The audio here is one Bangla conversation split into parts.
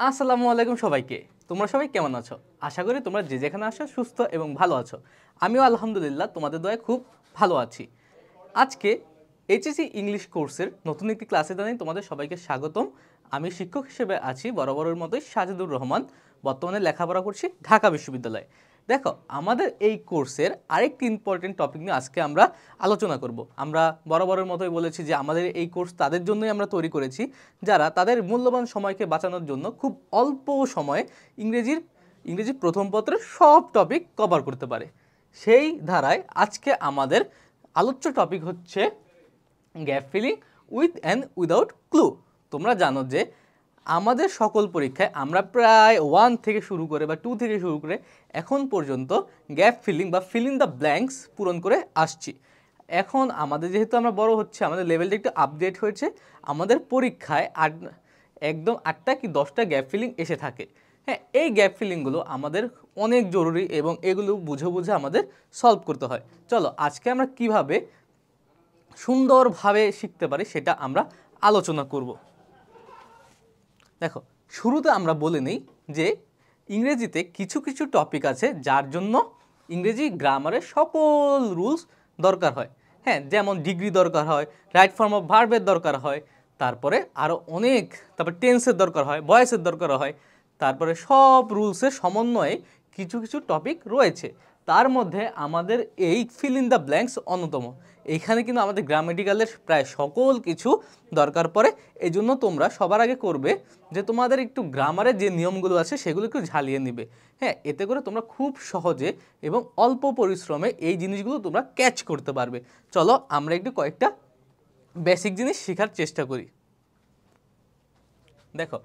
আসসালামু আলাইকুম সবাইকে। তোমরা সবাই কেমন আছো? আশা করি তোমরা যে যেখানে আছো সুস্থ এবং ভালো আছো। আমিও আলহামদুলিল্লাহ তোমাদের দয়ায় খুব ভালো আছি। আজকে এইচএসসি ইংলিশ কোর্সের নতুন একটি ক্লাসে জানাই তোমাদের সবাইকে স্বাগতম। আমি শিক্ষক হিসেবে আছি বরাবরের মতোই সাজিদুর রহমান। বর্তমানে লেখাপড়া করছি ঢাকা বিশ্ববিদ্যালয়ে। দেখো, আমাদের এই কোর্সের আরেকটি ইম্পর্টেন্ট টপিক নিয়ে আজকে আমরা আলোচনা করব। আমরা বরাবরের মতোই বলেছি যে আমাদের এই কোর্স তাদের জন্যই আমরা তৈরি করেছি যারা তাদের মূল্যবান সময়কে বাঁচানোর জন্য খুব অল্প সময়ে ইংরেজি প্রথম পত্রের সব টপিক কভার করতে পারে। সেই ধারায় আজকে আমাদের আলোচ্য টপিক হচ্ছে gap filling with and without clue. তোমরা জানো যে আমাদের সকল পরীক্ষায় আমরা প্রায় 1 থেকে শুরু করে বা 2 থেকে শুরু করে এখন পর্যন্ত গ্যাপ ফিলিং বা ফিল ইন দ্য ব্ল্যাঙ্কস পূরণ করে আসছি। এখন আমাদের যেহেতু আমরা বড় হচ্ছে, আমাদের লেভেলটা একটু আপডেট হয়েছে। আমাদের পরীক্ষায় একদম 8টা কি 10টা গ্যাপ ফিলিং এসে থাকে। হ্যাঁ, এই গ্যাপ ফিলিংগুলো আমাদের অনেক জরুরি এবং এগুলো বুঝে বুঝে আমাদের সলভ করতে হয়। চলো আজকে আমরা কিভাবে সুন্দরভাবে শিখতে পারি সেটা আমরা আলোচনা করব। দেখো, শুরুতে আমরা বলে নিই যে ইংরেজিতে কিছু কিছু টপিক আছে যার জন্য ইংরেজি গ্রামারের সকল রুলস দরকার হয়। হ্যাঁ, যেমন ডিগ্রি দরকার হয়, রাইট ফর্ম অফ ভার্বের দরকার হয়, তারপরে আরও তারপর টেন্সের দরকার হয়, ভয়েসের দরকার হয়, তারপরে সব রুলসের সমন্বয়ে কিছু কিছু টপিক রয়েছে। তার মধ্যে আমাদের এই ফিল ইন দ্য ব্ল্যাঙ্কস অন্যতম। এইখানে কিন্তু আমাদের গ্রামেটিক্যালের প্রায় সকল কিছু দরকার পড়ে। এই জন্য তোমরা সবার আগে করবে যে তোমাদের একটু গ্রামারের যে নিয়মগুলো আছে সেগুলো একটু ঝালিয়ে নিবে। হ্যাঁ, এতে করে তোমরা খুব সহজে এবং অল্প পরিশ্রমে এই জিনিসগুলো তোমরা ক্যাচ করতে পারবে। চলো আমরা একটু কয়েকটা বেসিক জিনিস শেখার চেষ্টা করি। দেখো,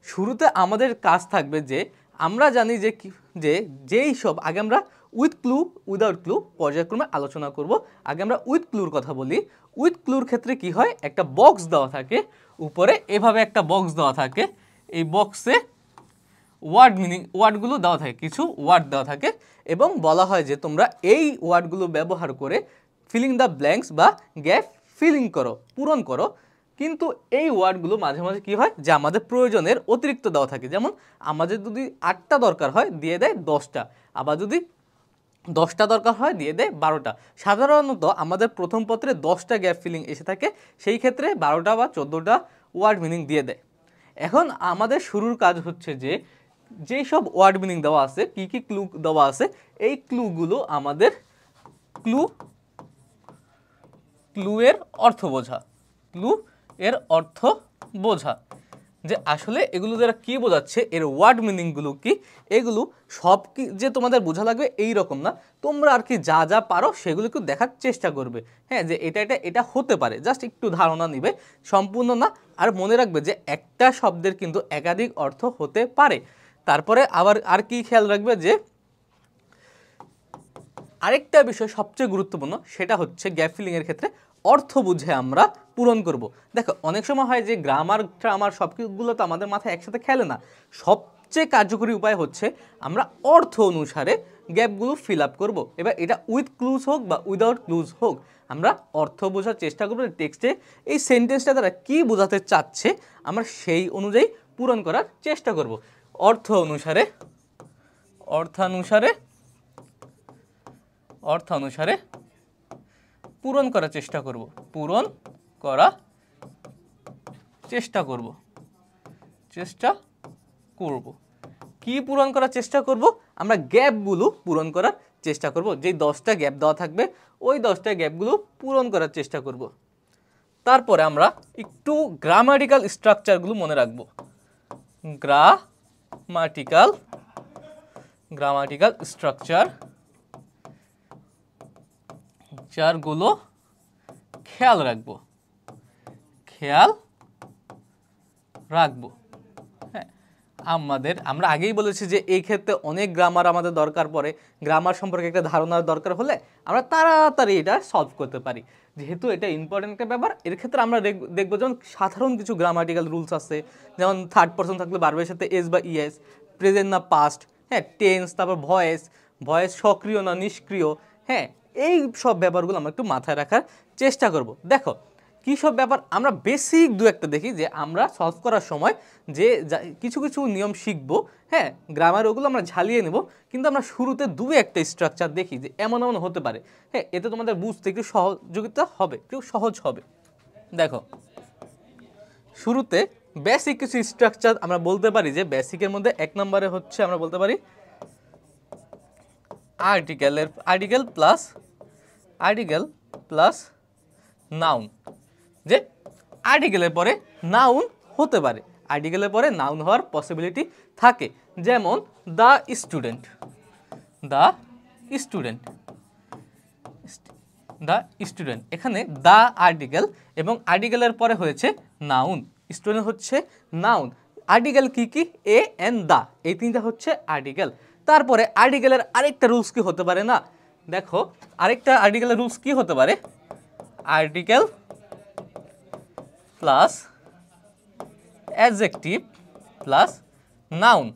শুরুতে আমাদের কাজ থাকবে যে আমরা জানি যে যেই সব আগে আমরা উইথ ক্লু উইদাউট ক্লু পর্যায়ক্রমে আলোচনা করব। আগে আমরা উইথ ক্লুর কথা বলি। উইথ ক্লুর ক্ষেত্রে কি হয়, একটা বক্স দেওয়া থাকে, উপরে এভাবে একটা বক্স দেওয়া থাকে। এই বক্সে ওয়ার্ডগুলো দেওয়া থাকে, কিছু ওয়ার্ড দেওয়া থাকে এবং বলা হয় যে তোমরা এই ওয়ার্ডগুলো ব্যবহার করে ফিলিং দ্য ব্ল্যাঙ্কস বা গ্যাপ ফিলিং করো, পূরণ করো। কিন্তু এই ওয়ার্ডগুলো মাঝে মাঝে কী হয় যে আমাদের প্রয়োজনের অতিরিক্ত দেওয়া থাকে। যেমন আমাদের যদি 8টা দরকার হয় দিয়ে দেয় 10টা, আবার যদি 10টা দরকার হয় দিয়ে দেয় 12টা। সাধারণত আমাদের প্রথম পত্রে 10টা গ্যাপ ফিলিং এসে থাকে, সেই ক্ষেত্রে 12টা বা 14টা ওয়ার্ড মিনিং দিয়ে দেয়। এখন আমাদের শুরুর কাজ হচ্ছে যে যেই সব ওয়ার্ড মিনিং দেওয়া আছে, কি কি ক্লু দেওয়া আছে, এই ক্লুগুলো আমাদের ক্লু এর অর্থ বোঝা। ক্লু এর অর্থ বোঝা যে আসলে এগুলো যারা কি বোঝাচ্ছে, এর ওয়ার্ড মিনিংগুলো কি, এগুলো সব কি যে তোমাদের বোঝা লাগবে এই রকম না। তোমরা আর কি যা যা পারো সেগুলো একটু দেখার চেষ্টা করবে। হ্যাঁ, যে এটা হতে পারে, জাস্ট একটু ধারণা নিবে, সম্পূর্ণ না। আর মনে রাখবে যে একটা শব্দের কিন্তু একাধিক অর্থ হতে পারে। তারপরে আবার আর কি খেয়াল রাখবে যে আরেকটা বিষয় সবচেয়ে গুরুত্বপূর্ণ, সেটা হচ্ছে গ্যাপ ফিলিংয়ের ক্ষেত্রে অর্থ বুঝে আমরা পূরণ করব। দেখো, অনেক সময় হয় যে গ্রামার সবগুলো তো আমাদের মাথায় একসাথে খেলে না। সবচেয়ে কার্যকরী উপায় হচ্ছে আমরা অর্থ অনুসারে গ্যাপগুলো ফিল আপ করবো। এবার এটা উইথ ক্লুজ হোক বা উইদাউট ক্লুজ হোক, আমরা অর্থ বোঝার চেষ্টা করবো। টেক্সটে এই সেন্টেন্সটা তারা কী বোঝাতে চাচ্ছে আমরা সেই অনুযায়ী পূরণ করার চেষ্টা করব। অর্থানুসারে পূরণ করার চেষ্টা করব। কি পূরণ করার চেষ্টা করব? আমরা গ্যাপগুলো পূরণ করার চেষ্টা করব। যেই 10টা গ্যাপ দেওয়া থাকবে ওই 10টা গ্যাপগুলো পূরণ করার চেষ্টা করব। তারপরে আমরা একটু গ্রামাটিক্যাল স্ট্রাকচারগুলো মনে রাখব। গ্রামাটিক্যাল স্ট্রাকচারগুলো খেয়াল রাখবো। হ্যাঁ, আমরা আগেই বলেছি যে এই ক্ষেত্রে অনেক গ্রামার আমাদের দরকার পড়ে। গ্রামার সম্পর্কে একটা ধারণার দরকার হলে আমরা তাড়াতাড়ি এটা সলভ করতে পারি। যেহেতু এটা ইম্পর্টেন্ট একটা ব্যাপার, এর ক্ষেত্রে আমরা দেখবো যেমন সাধারণ কিছু গ্রামাটিক্যাল রুলস আছে। যেমন থার্ড পারসন থাকলে ভার্বের সাথে এস বা ইএস, প্রেজেন্ট না পাস্ট, হ্যাঁ, টেন্স, তারপর ভয়েস সক্রিয় না নিষ্ক্রিয়। হ্যাঁ, এই সব ব্যাপারগুলো আমরা একটু মাথায় রাখার চেষ্টা করব। দেখো, কী সব ব্যাপার আমরা বেসিক দু একটা দেখি যে আমরা সলভ করার সময় যে কিছু কিছু নিয়ম শিখবো, হ্যাঁ গ্রামার ওগুলো আমরা ঝালিয়ে নেব, কিন্তু আমরা শুরুতে দু একটা স্ট্রাকচার দেখি যে এমন এমন হতে পারে, হ্যাঁ এতে তোমাদের বুঝতে একটু সহযোগিতা হবে, একটু সহজ হবে। দেখো শুরুতে বেসিক কিছু স্ট্রাকচার আমরা বলতে পারি যে বেসিকের মধ্যে 1 নম্বরে হচ্ছে আমরা বলতে পারি আর্টিকেল প্লাস নাউন, যে আর্টিকেলের পরে নাউন হতে পারে, আর্টিকেলের পরে নাউন হওয়ার পসিবিলিটি থাকে। যেমন দ্য স্টুডেন্ট এখানে দ্য আর্টিকেল এবং আর্টিকেলের পরে হয়েছে নাউন, স্টুডেন্ট হচ্ছে নাউন। আর্টিকেল কি কি? এ এন্ড দা, এই তিনটা হচ্ছে আর্টিকেল। তারপরে আর্টিকেলের আরেকটা রুলস কি হতে পারে না, দেখো আরেকটা আর্টিকেলের রুলস কি হতে পারে, article plus adjective plus noun,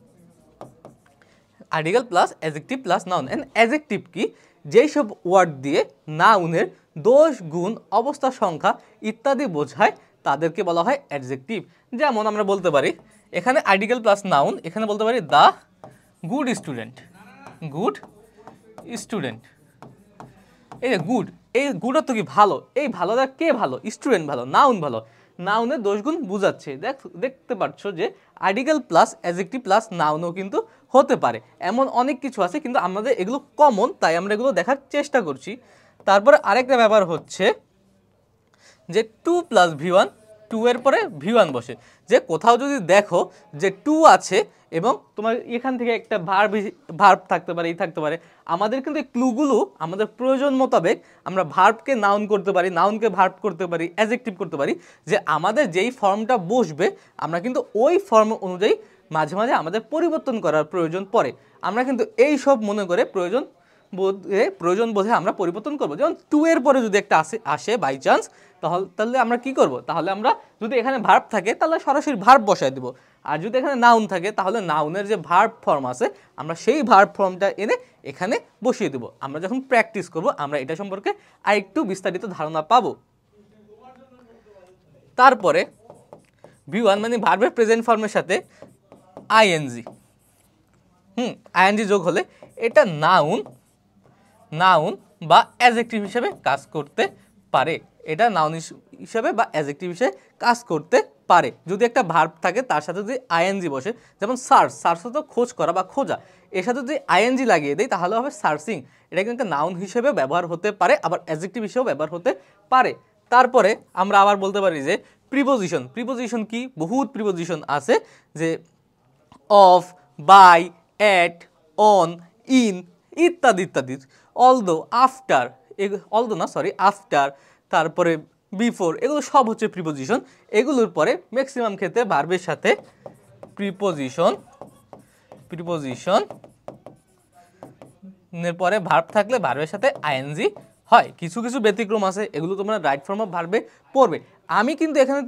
article plus adjective plus noun. And adjective কি? যেই সব ওয়ার্ড দিয়ে নাউনের দোষ গুণ অবস্থা সংখ্যা ইত্যাদি বোঝায় তাদেরকে বলা হয় অ্যাডজেক্টিভ। যেমন আমরা বলতে পারি এখানে আর্টিকেল প্লাস নাউন, এখানে বলতে পারি দ্য গুড স্টুডেন্ট, এই যে গুড, এই গুড অর্থ কি? ভালো। এই ভালোটা কে ভালো? স্টুডেন্ট ভালো, নাউন ভালো, নাউনের দোষগুণ বুঝাচ্ছে। দেখতে পাচ্ছ যে আর্টিকেল প্লাস অ্যাডজেক্টিভ প্লাস নাউনও কিন্তু হতে পারে। এমন অনেক কিছু আছে, কিন্তু আমাদের এগুলো কমন, তাই আমরা এগুলো দেখার চেষ্টা করছি। তারপরে আরেকটা ব্যাপার হচ্ছে যে 2 প্লাস V1, 2 এর পরে V1 বসে। যে কোথাও যদি দেখো যে 2 আছে এবং তোমার এখান থেকে একটা ভার্ব থাকতে পারে, এই থাকতে পারে, আমাদের কিন্তু এই ক্লুগুলো আমাদের প্রয়োজন মোতাবেক আমরা ভার্বকে নাউন করতে পারি, নাউনকে ভার্ব করতে পারি, অ্যাডজেক্টিভ করতে পারি। যে আমাদের যেই ফর্মটা বসবে আমরা কিন্তু ওই ফর্ম অনুযায়ী মাঝে মাঝে আমাদের পরিবর্তন করার প্রয়োজন পড়ে। আমরা কিন্তু এই সব মনে করে প্রয়োজন বোধে আমরা পরিবর্তন করব। যেমন 2 এর পরে যদি একটা আসে বাই চান্স, তাহলে আমরা কি করব? তাহলে আমরা যদি এখানে ভার্ব থাকে তাহলে সরাসরি ভার্ব বসায় দেব, আর যদি এখানে নাউন থাকে তাহলে নাউনের যে ভার্ব ফর্ম আছে আমরা সেই ভার্ব ফর্মটা এনে এখানে বসিয়ে দেব। আমরা যখন প্র্যাকটিস করব আমরা এটা সম্পর্কে আরেকটু বিস্তারিত ধারণা পাবো। তারপরে V1 মানে ভার্বের প্রেজেন্ট ফর্মের সাথে আইএনজি, আইএনজি যোগ হলে এটা নাউন বা অ্যাডজেক্টিভ হিসেবে কাজ করতে পারে, এটা নাউন হিসেবে বা অ্যাডজেক্টিভ হিসেবে কাজ করতে পারে যদি একটা ভার্ব থাকে তার সাথে যদি আইএনজি বসে। যেমন সার্চ তো খোঁজ করা বা খোঁজা, এর সাথে যদি আইএনজি লাগিয়ে দেয় তাহলে হবে সার্চিং। এটা কিন্তু নাউন হিসেবে ব্যবহার হতে পারে, আবার অ্যাডজেক্টিভ হিসেবেও ব্যবহার হতে পারে। তারপরে আমরা আবার বলতে পারি যে প্রিপোজিশন কি? বহুত প্রিপোজিশন আছে, যে of, by, at, on, in ইত্যাদি ইত্যাদি। আফটার, তারপরে বিফোর, এগুলো সব হচ্ছে প্রিপোজিশন। এগুলোর পরে ম্যাক্সিমাম ক্ষেত্রে ভার্বের সাথে প্রিপোজিশনের পরে ভার্ব থাকলে ভার্বের সাথে আইএনজি হয়। কিছু কিছু ব্যতিক্রম আছে, এগুলো তোমরা রাইট ফর্ম অফ ভার্বে পড়বে। আমি কিন্তু এখানে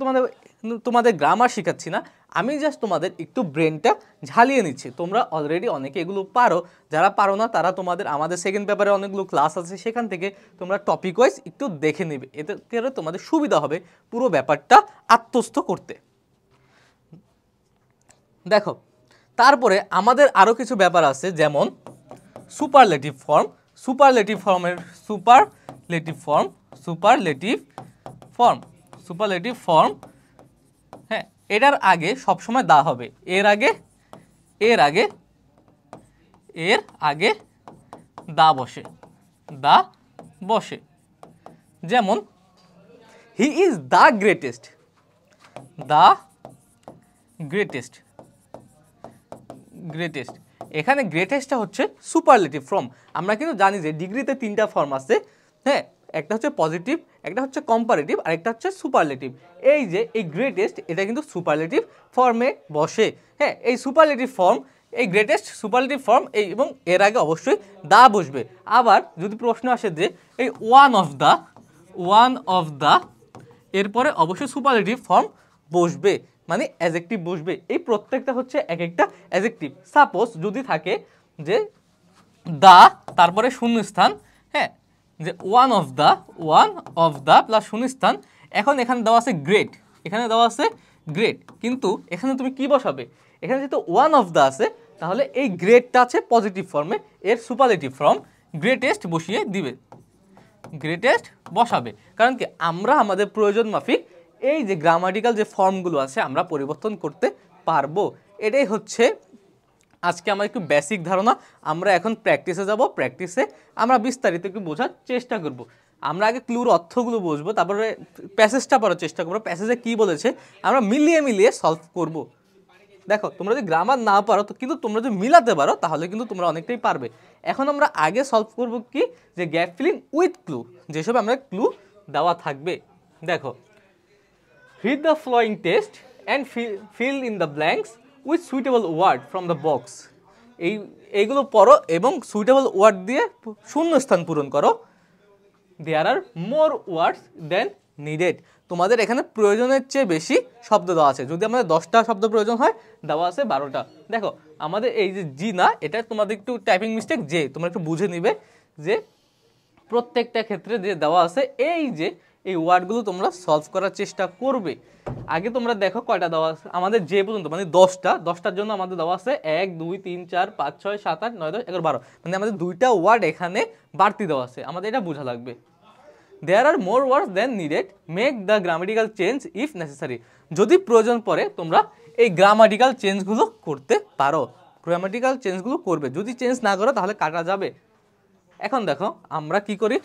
তোমাদের গ্রামার শেখাচ্ছি না, আমি জাস্ট তোমাদের একটু ব্রেনটা ঝালিয়ে নিচ্ছি। তোমরা অলরেডি অনেকে এগুলো পারো, যারা পারো না তারা আমাদের সেকেন্ড পেপারে অনেকগুলো ক্লাস আছে, সেখান থেকে তোমরা টপিক ওয়াইজ একটু দেখে নেবে, এতে করে তোমাদের সুবিধা হবে পুরো ব্যাপারটা আত্মস্থ করতে। দেখো তারপরে আমাদের আরও কিছু ব্যাপার আছে, যেমন সুপারলেটিভ ফর্ম। হ্যাঁ, এটার আগে সবসময় দা হবে, এর আগে দা বসে। যেমন হি ইজ দ্য গ্রেটেস্ট, এখানে গ্রেটেস্টটা হচ্ছে সুপারলেটিভ ফর্ম। আমরা কিন্তু জানি যে ডিগ্রিতে 3টা ফর্ম আছে, হ্যাঁ, একটা হচ্ছে পজিটিভ, একটা হচ্ছে কম্পারেটিভ, আর একটা হচ্ছে সুপারলেটিভ। এই যে এই গ্রেটেস্ট, এটা কিন্তু সুপারলেটিভ ফর্মে বসে। হ্যাঁ, এই সুপারলেটিভ ফর্ম, এই গ্রেটেস্ট সুপারলেটিভ ফর্ম, এবং এর আগে অবশ্যই দা বসবে। আবার যদি প্রশ্ন আসে যে এই ওয়ান অফ দা এরপরে অবশ্যই সুপারলেটিভ ফর্ম বসবে, মানে অ্যাডজেক্টিভ বসবে। এই প্রত্যেকটা হচ্ছে এক একটা অ্যাডজেক্টিভ। সাপোজ যদি থাকে যে দা তারপরে শূন্যস্থান, হ্যাঁ, যে ওয়ান অফ দা প্লাস শূন্যস্থান, এখন এখানে দেওয়া আছে গ্রেট, এখানে দেওয়া আছে গ্রেট, কিন্তু এখানে তুমি কি বসাবে? এখানে যেহেতু ওয়ান অফ দ্য আছে, তাহলে এই গ্রেটটা আছে পজিটিভ ফর্মে, এর সুপারলেটিভ ফর্ম গ্রেটেস্ট বসিয়ে দিবে, গ্রেটেস্ট বসাবে। কারণ কি, আমরা আমাদের প্রয়োজন মাফিক এই যে গ্রামাটিক্যাল যে ফর্মগুলো আছে আমরা পরিবর্তন করতে পারবো। এটাই হচ্ছে আজকে আমার একটু বেসিক ধারণা। আমরা এখন প্র্যাকটিসে যাব, প্র্যাকটিসে আমরা বিস্তারিত একটু বোঝার চেষ্টা করব। আমরা আগে ক্লুর অর্থগুলো বুঝবো, তারপরে প্যাসেজটা পড়ার চেষ্টা করবো, প্যাসেজে কি বলেছে আমরা মিলিয়ে মিলিয়ে সলভ করব। দেখো, তোমরা যদি গ্রামার না পারো তো কিন্তু তোমরা যদি মিলাতে পারো তাহলে কিন্তু তোমরা অনেকটাই পারবে। এখন আমরা আগে সলভ করব কি, যে গ্যাপ ফিলিং উইথ ক্লু, যেসব আমরা ক্লু দেওয়া থাকবে। দেখো, read the following text and fill in the blanks with suitable word from the box. এইগুলো পড়ো এবং সুইটেবল ওয়ার্ড দিয়ে শূন্যস্থান পূরণ করো। There are more words than needed. তোমাদের এখানে প্রয়োজনের চেয়ে বেশি শব্দ দেওয়া আছে। যদি আমাদের 10টা শব্দ প্রয়োজন হয়, দেওয়া আছে 12টা। দেখো, আমাদের এই যে জি না, এটা তোমাদের একটু টাইপিং মিস্টেক, যে তোমরা একটু বুঝে নিবে যে প্রত্যেকটা ক্ষেত্রে যে দেওয়া আছে এই যে এই ওয়ার্ডগুলো তোমরা সলভ করার চেষ্টা করবে। আগে তোমরা দেখো কয়টা দেওয়া আছে আমাদের, যে পর্যন্ত মানে 10টার জন্য আমাদের দেওয়া আছে 1 2 3 4 5 6 7 8 9 10 11 12, মানে আমাদের 2টা ওয়ার্ড এখানে বাড়তি দেওয়া আছে, আমাদের এটা বোঝা লাগবে। There are more words than needed. Make the grammatical change if necessary. যদি প্রয়োজন পড়ে তোমরা এই গ্রামাটিক্যাল চেঞ্জগুলো করতে পারো, গ্রামাটিক্যাল চেঞ্জগুলো করবে। যদি চেঞ্জ না করো তাহলে কাটা যাবে। এখন দেখো আমরা কি করি,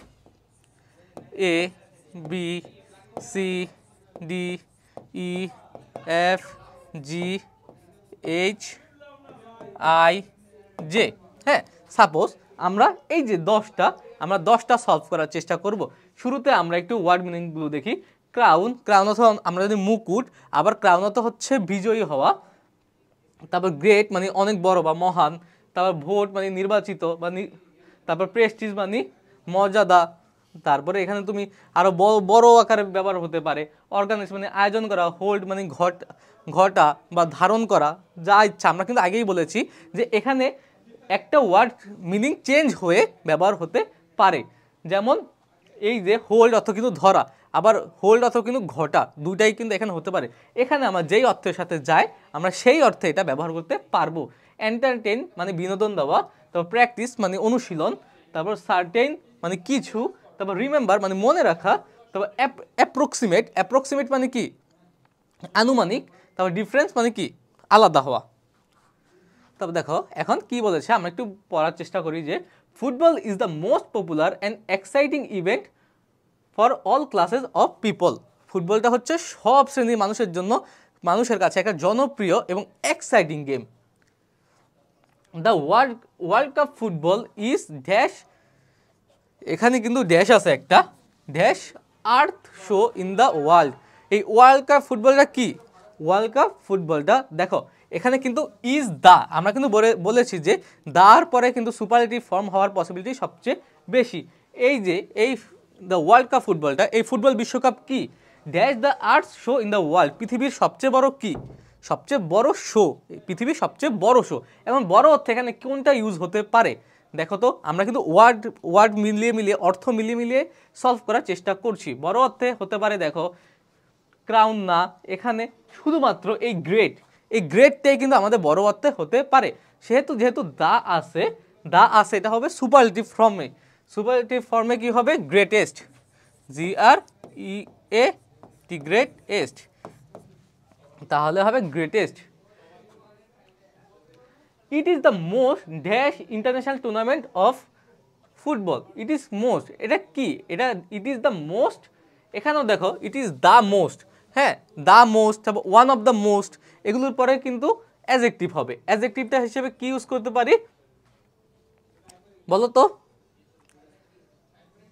A B C D E F G H I J. হ্যাঁ, সাপোজ আমরা এই যে 10টা সলভ করার চেষ্টা করব। শুরুতে আমরা একটু ওয়ার্ড মিনিংগুলো দেখি। ক্রাউন, ক্রাউন অর্থ আমরা যদি মুকুট, আবার ক্রাউন অর্থ হচ্ছে বিজয়ী হওয়া। তারপর গ্রেট মানে অনেক বড় বা মহান। তারপর ভোট মানে নির্বাচিত বা তারপর প্রেস্টিজ মানে মর্যাদা। তারপরে এখানে তুমি আরো বড় আকারে ব্যবহার হতে পারে। অর্গানাইজ মানে আয়োজন করা। হোল্ড মানে ঘটা বা ধারণ করা, যা ইচ্ছা। আমরা কিন্তু আগেই বলেছি যে এখানে একটা ওয়ার্ড মিনিং চেঞ্জ হয়ে ব্যবহার হতে পারে। যেমন এই যে হোল্ড অর্থ কিন্তু ধরা, আবার হোল্ড অর্থ কিন্তু ঘটা, দুটাই কিন্তু এখানে হতে পারে। এখানে আমরা যেই অর্থের সাথে যায় আমরা সেই অর্থে এটা ব্যবহার করতে পারবো। এন্টারটেইন মানে বিনোদন দেওয়া। তারপর প্র্যাকটিস মানে অনুশীলন। তারপর সার্টেইন মানে কিছু। তারপর রিমেম্বার মানে মনে রাখা। তারপর অ্যাপ্রক্সিমেট মানে কি, আনুমানিক। তারপর ডিফারেন্স মানে কি, আলাদা হওয়া। তবে দেখো এখন কি বলেছে, আমরা একটু পড়ার চেষ্টা করি যে football is the most popular and exciting event for all classes of people. ফুটবলটা হচ্ছে সব শ্রেণীর মানুষের কাছে একটা জনপ্রিয় এবং exciting game. The world cup football is dash, এখানে কিন্তু ড্যাশ আছে একটা, dash earth show in the world. এই ওয়ার্ল্ড কাপ ফুটবলটা কি, ওয়ার্ল্ড কাপ ফুটবলটা দেখো এখানে কিন্তু ইজ দা, আমরা কিন্তু বলেছি যে দার পরে কিন্তু সুপারলেটিভ ফর্ম হওয়ার পসিবিলিটি সবচেয়ে বেশি। এই যে এই দ্য ওয়ার্ল্ড কাপ ফুটবলটা, এই ফুটবল বিশ্বকাপ কি, dash the earth show in the world, পৃথিবীর সবচেয়ে বড় কি, সবচেয়ে বড় শো, পৃথিবীর সবচেয়ে বড় শো। এবং বড় অর্থে এখানে কোনটা ইউজ হতে পারে দেখো তো, আমরা কিন্তু ওয়ার্ড মিলিয়ে অর্থ মিলিয়ে সলভ করার চেষ্টা করছি। বড় অর্থে হতে পারে দেখো ক্রাউন না, এখানে শুধুমাত্র এই গ্রেটটাই কিন্তু আমাদের বড় অর্থে হতে পারে। যেহেতু দা আছে এটা হবে সুপারলেটিভ ফর্মে। সুপারলেটিভ ফর্মে কি হবে, গ্রেটেস্ট, GREAT, গ্রেটেস্ট, তাহলে হবে greatest. It is the most dash international tournament of football. It is most, এটা কি, এটা ইট ইজ দ্য মোস্ট, এখানেও দেখো ইট ইজ দ্য মোস্ট। হ্যাঁ, দ্য মোস্ট, তারপর ওয়ান অফ দ্য মোস্ট, এগুলোর পরে কিন্তু অ্যাডজেক্টিভ হবে। অ্যাডজেক্টিভটা হিসেবে কি ইউজ করতে পারি বলো তো,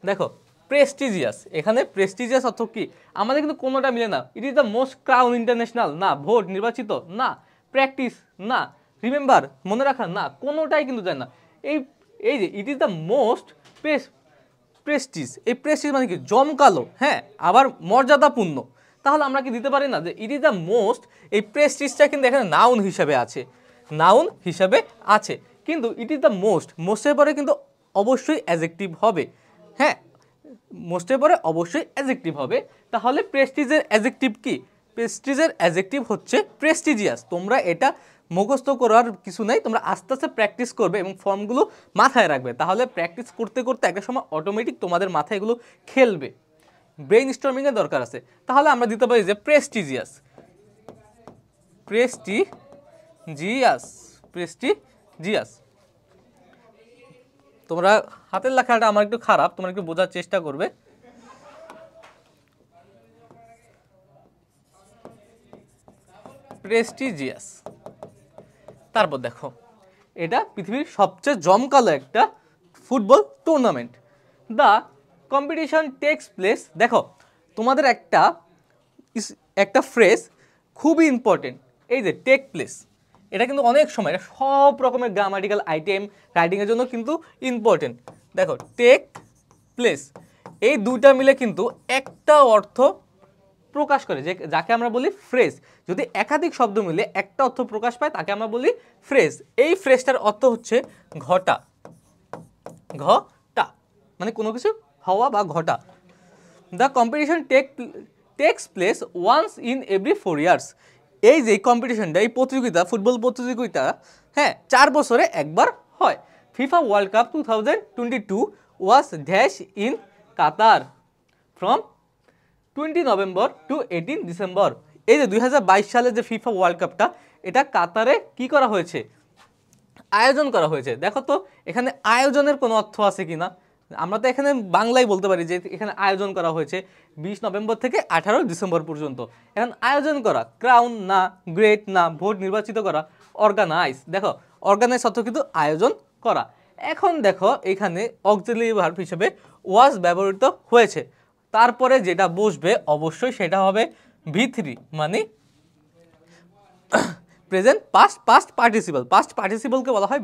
দেখো প্রেস্টিজিয়াস, এখানে প্রেস্টিজিয়াস অর্থ কি, আমাদের কিন্তু কোনোটা মিলে না। It is the most crown international না, ভোট নির্বাচিত না, প্র্যাকটিস না, রিমেম্বার মনে রাখা না, কোনোটাই কিন্তু যায় না। এই যে it is the most Prestige, এই প্রেস্টিজ মানে কি, জমকালো, হ্যাঁ, আবার মর্যাদাপূর্ণ। তাহলে আমরা কি দিতে পারি না যে ইট ইজ দ্য মোস্ট, এই প্রেস্টিজটা কিন্তু এখানে নাউন হিসাবে আছে, কিন্তু ইট ইজ দ্য মোস্টের পরে কিন্তু অবশ্যই অ্যাডজেক্টিভ হবে। হ্যাঁ, মোস্টের পরে অবশ্যই অ্যাডজেক্টিভ হবে। তাহলে প্রেস্টিজের অ্যাডজেক্টিভ কি? প্রেস্টিজের অ্যাডজেক্টিভ হচ্ছে প্রেস্টিজিয়াস। তোমরা এটা মুখস্থ করার কিছু নাই, তোমরা আস্তে আস্তে প্র্যাকটিস করবে এবং ফর্মগুলো মাথায় রাখবে, তাহলে প্র্যাকটিস করতে করতে একটা সময় অটোমেটিক তোমাদের মাথায় এগুলো খেলবে, ব্রেইন স্টর্মিংয়ের দরকার আছে। তাহলে আমরা দিতে পারি যে প্রেস্টিজিয়াস, প্রেস্টিজিয়াস, প্রেস্টিজিয়াস। তোমরা হাতের লেখাটা আমার একটু খারাপ, তোমরা একটু বোঝার চেষ্টা করবে। প্রেস্টিজিয়াস। তারপর দেখো, এটা পৃথিবীর সবচেয়ে জমকালো একটা football tournament. The competition takes place. দেখো তোমাদের একটা ফ্রেজ খুবই ইম্পর্টেন্ট, এই যে টেক প্লেস, এটা কিন্তু অনেক সময় এটা সব রকমের গ্রামাটিক্যাল আইটেম রাইটিংয়ের জন্য কিন্তু ইম্পর্টেন্ট। দেখো টেক প্লেস, এই দুইটা মিলে কিন্তু একটা অর্থ প্রকাশ করে, যে যাকে আমরা বলি ফ্রেজ। যদি একাধিক শব্দ মিলে একটা অর্থ প্রকাশ পায় তাকে আমরা বলি ফ্রেজ। এই ফ্রেজটার অর্থ হচ্ছে ঘটা, ঘটা মানে কোনো কিছু হওয়া বা ঘটা। The competition takes place once in every 4 years. এই যে কম্পিটিশনটা, এই প্রতিযোগিতা, ফুটবল প্রতিযোগিতা, হ্যাঁ 4 বছরে একবার হয়। FIFA world cup 2022 was dash in Qatar from 20 November to 18 December. এই যে 2022 সালে যে ফিফা ওয়ার্ল্ড কাপটা, এটা কাতারে কি করা হয়েছে? আয়োজন করা হয়েছে। দেখো তো এখানে আয়োজনের কোনো অর্থ আছে কিনা? আমরা তো এখানে বাংলায় বলতে পারি যে এখানে আয়োজন করা হয়েছে 20 নভেম্বর থেকে 18 ডিসেম্বর পর্যন্ত। এখন আয়োজন করা, ক্রাউন না, গ্রেট না, ভোট নির্বাচিত করা, অর্গানাইজ। দেখো অর্গানাইজ অর্থ কিন্তু আয়োজন করা। এখন দেখো এখানে অক্সিলিয়ারি ভার্ব হিসেবে ওয়াজ ব্যবহৃত হয়েছে, তারপরে যেটা বসবে অবশ্যই সেটা হবে V3, মানে প্রেজেন্ট পাস্ট পার্টিসিপল। পাস্ট পার্টিসিপলকে বলা হয়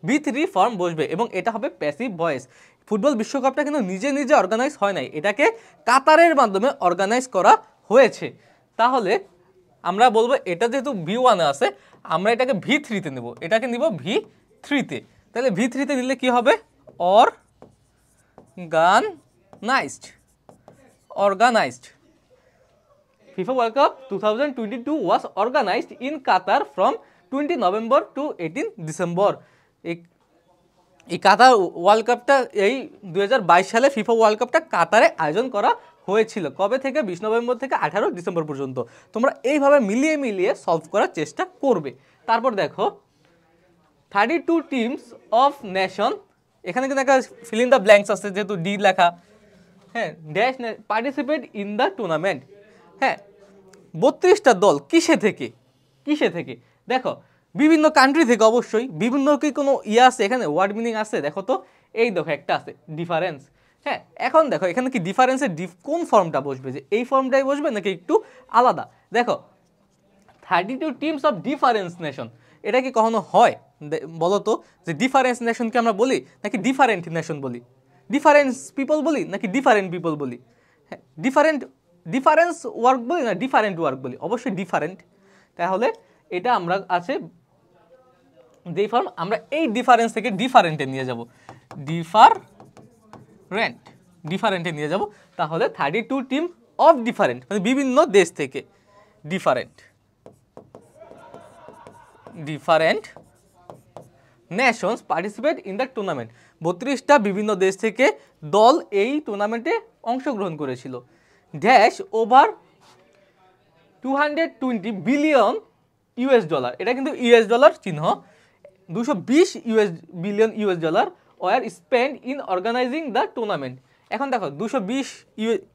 V3 ফর্ম বসবে এবং এটা হবে প্যাসিভ ভয়েস। ফুটবল বিশ্বকাপটা কিন্তু নিজে নিজে অর্গানাইজ হয় নাই, এটাকে কাতারের মাধ্যমে অর্গানাইজ করা হয়েছে। তাহলে আমরা বলবো এটা যেহেতু V1 আছে, আমরা এটাকে V3-তে নেব, এটাকে নিব V3-তে। তাহলে V3-তে নিলে কি হবে? Organised. FIFA World Cup 2022 was organized in Qatar from 20 November to 18 December. এই কাতার ওয়ার্ল্ড কাপটা, এই 2022 সালে ফিফা ওয়ার্ল্ড কাপটা কাতারে আয়োজন করা হয়েছিল। কবে থেকে? 20 নভেম্বর থেকে 18 ডিসেম্বর পর্যন্ত। তোমরা এইভাবে মিলিয়ে মিলিয়ে সলভ করার চেষ্টা করবে। তারপর দেখো 32 টিমস অফ নেশন, এখানে কিন্তু একটা ফিল ইন দ্য ব্ল্যাঙ্কস আছে যেহেতু ডি লেখা, হ্যাঁ, dash participate in the tournament. হ্যাঁ 32টা দল কিসে থেকে? দেখো বিভিন্ন কান্ট্রি থেকে, অবশ্যই বিভিন্ন কি কোনো আছে এখানে, ওয়ার্ড মিনিং আছে? দেখো তো, এই দেখো একটা আছে ডিফারেন্স। হ্যাঁ এখন দেখো এখানে কি ডিফারেন্সের কোন ফর্মটা বসবে, যে এই ফর্মটাই বসবে নাকি একটু আলাদা? দেখো 32 টিমস অফ ডিফারেন্স নেশন, এটা কি কখনো হয় বলো তো? যে ডিফারেন্স নেশনকে আমরা বলি নাকি ডিফারেন্ট নেশন বলি? ডিফারেন্স পিপল বলি নাকি ডিফারেন্ট পিপল বলি? হ্যাঁ ডিফারেন্স ওয়ার্ক বলি না ডিফারেন্ট ওয়ার্ক বলি? অবশ্যই ডিফারেন্ট। তাহলে এটা আমরা আছে যেই ফর্ম, আমরা এই ডিফারেন্স থেকে ডিফারেন্টে নিয়ে যাব, ডিফারেন্টে নিয়ে যাব। তাহলে 32 টিম অফ ডিফারেন্ট, মানে বিভিন্ন দেশ থেকে, different nations participate in the tournament. 32টা বিভিন্ন দেশ থেকে দল এই টুর্নামেন্টে অংশগ্রহণ করেছিল। Dash over 220 billion US dollar, এটা কিন্তু ইউএস ডলার চিহ্ন, 220 billion US dollar were spend in organizing the tournament. এখন দেখো 220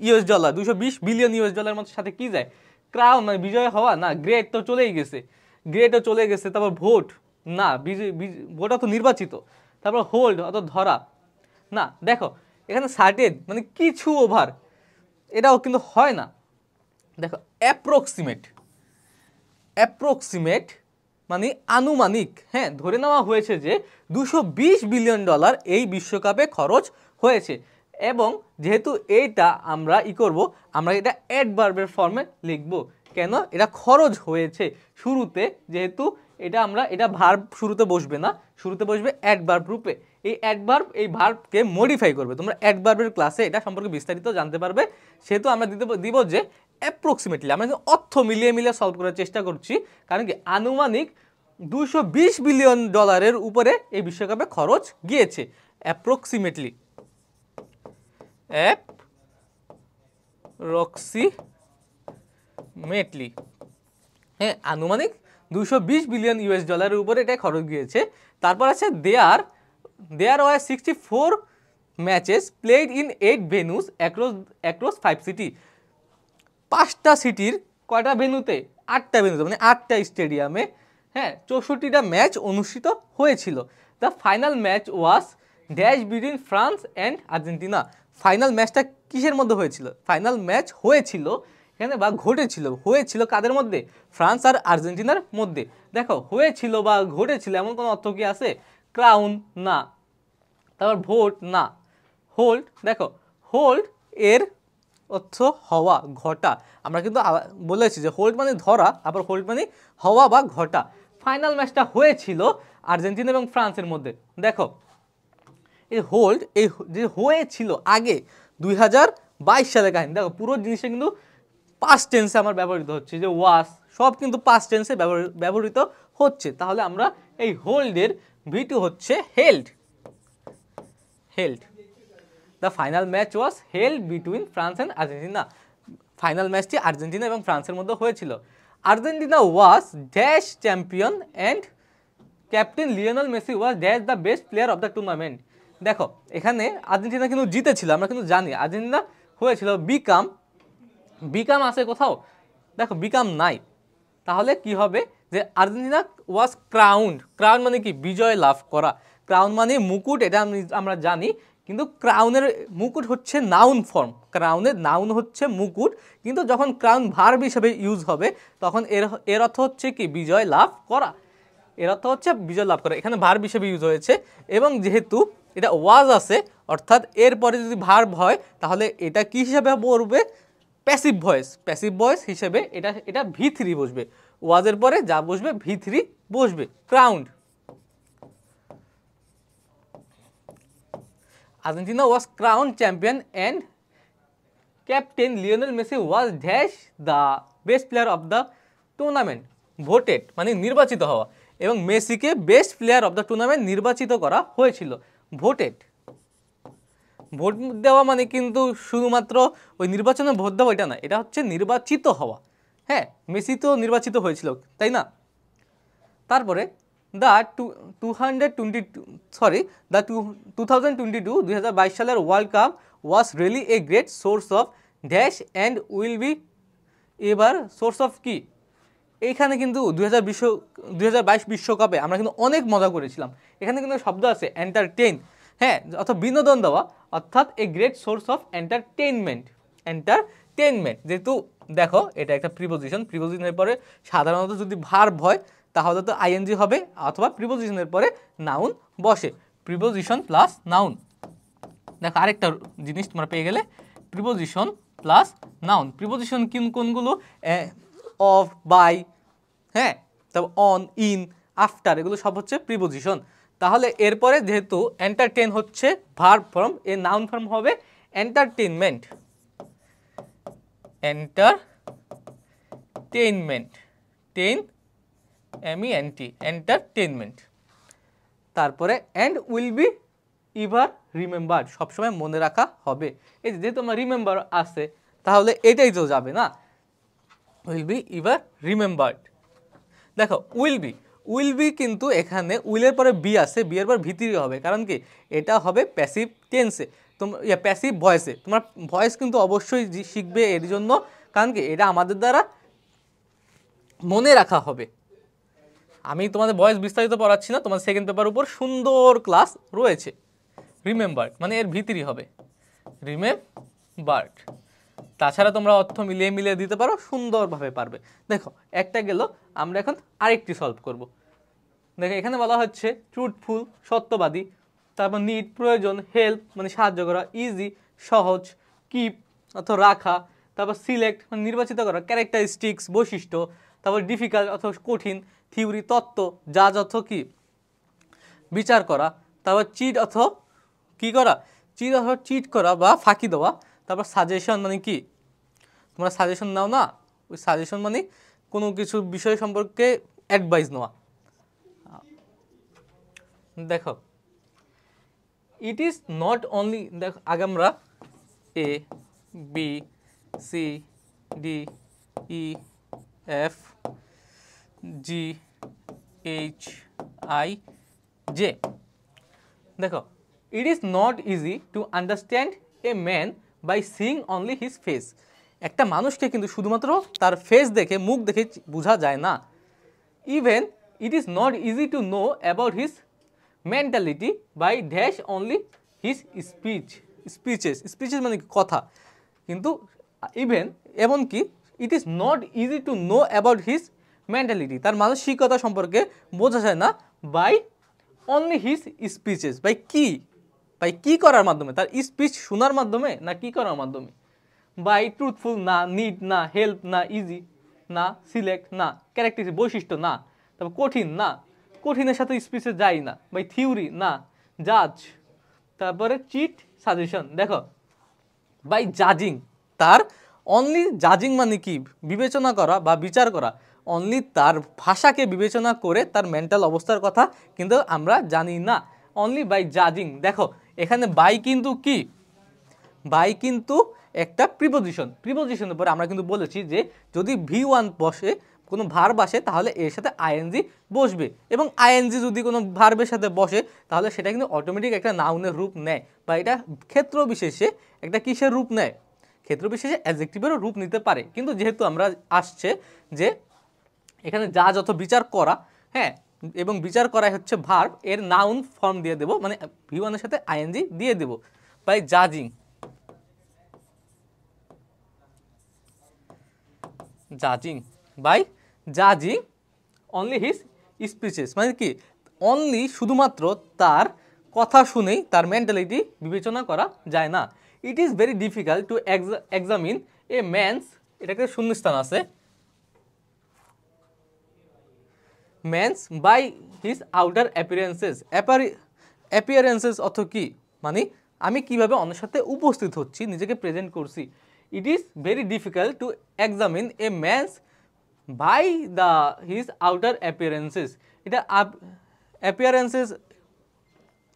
ইউএস ডলার, 220 বিলিয়ন ইউএস ডলারের মধ্যে সাথে কি যায়? ক্রাউন মানে বিজয় হওয়া না, গ্রেট তো চলেই গেছে, তারপর ভোট না, ভোটও তো নির্বাচিত, তারপর হোল্ড অত ধরা না। দেখো এখানে সার্টেন মানে কিছু ওভার, এটাও কিন্তু হয় না। দেখো অ্যাপ্রক্সিমেট মানে আনুমানিক, হ্যাঁ ধরে নেওয়া হয়েছে যে 220 বিলিয়ন ডলার এই বিশ্বকাপে খরচ হয়েছে। এবং যেহেতু এইটা আমরা আমরা এটা অ্যাডভার্বের ফর্মে লিখব। কেন? এটা খরচ হয়েছে শুরুতে, যেহেতু এটা ভার্ব শুরুতে বসবে না, শুরুতে বসবে অ্যাডভার্ব রূপে। এই অ্যাডভার্ব এই ভার্বকে মডিফাই করবে। তোমরা অ্যাডভার্বের ক্লাসে এটা সম্পর্কে বিস্তারিত জানতে পারবে। সেহেতু আমরা দিব যে অ্যাপ্রক্সিমেটলি, আমরা অর্থ মিলিয়ে মিলিয়ে সলভ করার চেষ্টা করছি, কারণ কি আনুমানিক $220 বিলিয়ন উপরে এই বিশ্বকাপে খরচ গিয়েছে। অ্যাপ্রক্সিমেটলি হ্যাঁ, আনুমানিক $220 বিলিয়ন উপরে এটা খরচ গিয়েছে। তারপর আছে there were 64 matches played in 8 venues across 5 city. 5টা সিটির কয়টা ভেন্যুতে? 8টা ভেন্যুতে, মানে 8টা স্টেডিয়ামে, হ্যাঁ, 64টা ম্যাচ অনুষ্ঠিত হয়েছিল। The final match was dash between France and Argentina. Final ম্যাচটা কিসের মধ্যে হয়েছিল? ফাইনাল ম্যাচ হয়েছিল এখানে বা হয়েছিল কাদের মধ্যে? ফ্রান্স আর আর্জেন্টিনার মধ্যে। দেখো, হয়েছিল বা ঘটেছিল এমন কোনো অর্থ কি আছে? ক্রাউন না, তারপর ভোট না, হোল্ড। দেখো, হোল্ড এর অর্থ হওয়া, ঘটা। আমরা কিন্তু বলেছি যে হোল্ড মানে ধরা, আবার হোল্ড মানে হওয়া বা ঘটা। ফাইনাল ম্যাচটা হয়েছিল আর্জেন্টিনা এবং ফ্রান্সের মধ্যে। দেখো, এই হোল্ড, এই যে হয়েছিল আগে 2022 সালের কাহিনী। দেখো, পুরো জিনিসটা কিন্তু পাস্ট টেন্সে আমার ব্যবহৃত হচ্ছে, যে ওয়াস সব কিন্তু পাস্ট টেন্সে ব্যবহৃত হচ্ছে। তাহলে আমরা এই হোল্ডের ভিটু হচ্ছে held. The final match was held between France and Argentina. Final ম্যাচটি আর্জেন্টিনা এবং ফ্রান্সের মধ্যে হয়েছিল। Argentina was dash champion and captain Lionel Messi was dash the best player of the tournament. দেখো, এখানে আর্জেন্টিনা কিন্তু জিতেছিল, আমরা কিন্তু জানি। আর্জেন্টিনা হয়েছিল বিকাম আছে কোথাও? দেখো, বিকাম নাই। তাহলে কি হবে? যে আর্জেন্টিনা ওয়াজ ক্রাউন্ড মানে কি? বিজয় লাভ করা। ক্রাউন মানে মুকুট, এটা আমরা জানি। কিন্তু ক্রাউনের মুকুট হচ্ছে নাউন ফর্ম, ক্রাউনের নাউন হচ্ছে মুকুট। কিন্তু যখন ক্রাউন ভার্ব হিসেবে ইউজ হবে তখন এর অর্থ হচ্ছে কি? বিজয় লাভ করা। এর অর্থ হচ্ছে বিজয় লাভ করা। এখানে ভার্ব হিসেবে ইউজ হয়েছে, এবং যেহেতু এটা ওয়াজ আছে, অর্থাৎ এরপরে যদি ভার্ব হয় তাহলে এটা কি হিসাবে পড়বে? প্যাসিভ ভয়েস হিসেবে এটা V3 বসবে। ওয়াজের পরে যা বসবে V3 বসবে। Crowned. Argentina was crown champion and captain Lionel Messi was dash the best player of the tournament. Voted মানে নির্বাচিত হওয়া, এবং মেসিকে best player of the tournament নির্বাচিত করা হয়েছিল। ভোটেড, ভোট দেওয়া মানে কিন্তু শুধুমাত্র ওই নির্বাচনে ভোট দেওয়া এটা না, এটা হচ্ছে নির্বাচিত হওয়া। হ্যাঁ, মেসি তো নির্বাচিত হয়েছিল, তাই না? তারপরে দ্য 2022 সালের world cup was really a great source of dash and will be এবার সোর্স অফ কি? এইখানে কিন্তু 2022 বিশ্বকাপে আমরা কিন্তু অনেক মজা করেছিলাম। এখানে কিন্তু শব্দ আছে এন্টারটেইন, হ্যাঁ, অর্থাৎ বিনোদন দেওয়া, অর্থাৎ a great source of entertainment. যেহেতু দেখো, এটা একটা প্রিপোজিশনের পরে সাধারণত যদি ভার্ব হয় তাহলে তো আইএনজি হবে, অথবা প্রিপোজিশনের পরে নাউন বসে। Preposition plus noun. দেখো, আরেকটা জিনিস তোমরা পেয়ে গেলে, প্রিপোজিশন প্লাস নাউন। প্রিপোজিশন কোনগুলো? অফ, বাই, হ্যাঁ, তারপর অন, ইন, আফটার, এগুলো সব হচ্ছে প্রিপোজিশন। তাহলে এরপরে যেহেতু এন্টারটেইন হচ্ছে ভার্ব ফর্ম, এর নাউন ফর্ম হবে এন্টারটেইনমেন্ট। এন্টারটেইনমেন্ট। তারপরে and will be ever remembered, সবসময় মনে রাখা হবে। এই যেহেতু আমার রিমেম্বার আছে, তাহলে এটাই তো যাবে না, উইল বি ইভার রিমেম্বার্ড। দেখো, উইল বি কিন্তু এখানে উইলের পরে বি আছে, বি এর পর ভিতরি হবে, কারণ কি? এটা হবে প্যাসিভ টেন্সে, প্যাসিভ ভয়েসে। তোমার ভয়েস কিন্তু অবশ্যই শিখবে এর জন্য, কারণ কি? এটা আমাদের দ্বারা মনে রাখা হবে। আমি তোমাদের ভয়েস বিস্তারিত পড়াচ্ছি না, তোমার সেকেন্ড পেপার উপর সুন্দর ক্লাস রয়েছে। রিমেম্বার্ড মানে এর ভিতরি হবে রিমেম্বার্ড। তাছাড়া তোমরা অর্থ মিলিয়ে দিতে পারো, সুন্দরভাবে পারবে। দেখো, একটা গেল, আমরা এখন আরেকটি সলভ করব। দেখো, এখানে বলা হচ্ছে ট্রুথফুল সত্যবাদী, তারপর নিড প্রয়োজন, হেল্প মানে সাহায্য করা, ইজি সহজ, কিপ অথবা রাখা, তারপর সিলেক্ট মানে নির্বাচিত করা, ক্যারেক্টারিস্টিক্স বৈশিষ্ট্য, তারপর ডিফিকাল্ট অথবা কঠিন, থিওরি তত্ত্ব, জাজ অর্থ কি? বিচার করা, তারপর চিট অথবা কী করা, চিট অথবা চিট করা বা ফাঁকি দেওয়া। তারপর সাজেশন মানে কি, তোমরা সাজেশন নাও না, ওই সাজেশন মানে কোনো কিছু বিষয় সম্পর্কে অ্যাডভাইস নেওয়া। দেখো ইট ইজ নট অনলি, দেখো আগে আমরা A B C D E F G H I J. দেখো it is not easy to understand a man by seeing only his face. একটা মানুষকে কিন্তু শুধুমাত্র তার ফেস দেখে, মুখ দেখে বোঝা যায় না। Even it is not easy to know about his mentality by dash only his speeches মানে কথা। কিন্তু ইভেন এমনকি it is not easy to know about his mentality, তার মানসিকতা সম্পর্কে বোঝা যায় না by only his speeches, by কি করার মাধ্যমে, তার স্পিচ শোনার মাধ্যমে না কি করার মাধ্যমে। বাই ট্রুথফুল না, নিড না, হেল্প না, ইজি না, সিলেক্ট না, ক্যারেক্টারিস্টিক বৈশিষ্ট্য না, তারপর কঠিন না, কঠিনের সাথে স্পিচে যাই না, বাই থিওরি না, জাজ, তারপরে চিট, সাজেশন। দেখো বাই জাজিং, তার অনলি জাজিং মানে কি, বিবেচনা করা বা বিচার করা, অনলি তার ভাষাকে বিবেচনা করে তার মেন্টাল অবস্থার কথা কিন্তু আমরা জানি না, অনলি বাই জাজিং। দেখো এখানে বাই কিন্তু কি, বাই কিন্তু একটা প্রিপোজিশনের পরে আমরা কিন্তু বলেছি যে যদি V1 বসে, কোনো ভার্ব আসে, তাহলে এর সাথে আইএনজি বসবে, এবং আইএনজি যদি কোনো ভার্বের সাথে বসে তাহলে সেটা কিন্তু অটোমেটিক একটা নাউনের রূপ নেয়, বা এটা ক্ষেত্র বিশেষে একটা কিসের রূপ নেয়, ক্ষেত্র বিশেষে অ্যাডজেক্টিভেরও রূপ নিতে পারে। কিন্তু যেহেতু আমরা আসছে যে এখানে যা যত বিচার করা, হ্যাঁ, এবং বিচার করাই হচ্ছে ভার্ব, এর নাউন ফর্ম দিয়ে দেবো, মানে V1 এর সাথে আইএনজি দিয়ে দেবো বাই জাজিং। বাই জাজিং অনলি হিজ স্পিচেস মানে কি, অনলি শুধুমাত্র তার কথা শুনেই তার মেন্টালিটি বিবেচনা করা যায় না। ইট is very difficult to examine a man's, এটাকে শূন্যস্থান আছে, man's by his outer appearances অর্থ কি, মানে আমি কিভাবে অন্যের সাথে উপস্থিত হচ্ছি, নিজেকে প্রেজেন্ট করছি। It is very difficult to examine a man's by his outer appearances. এটা অ্যাপিয়ারেন্সেস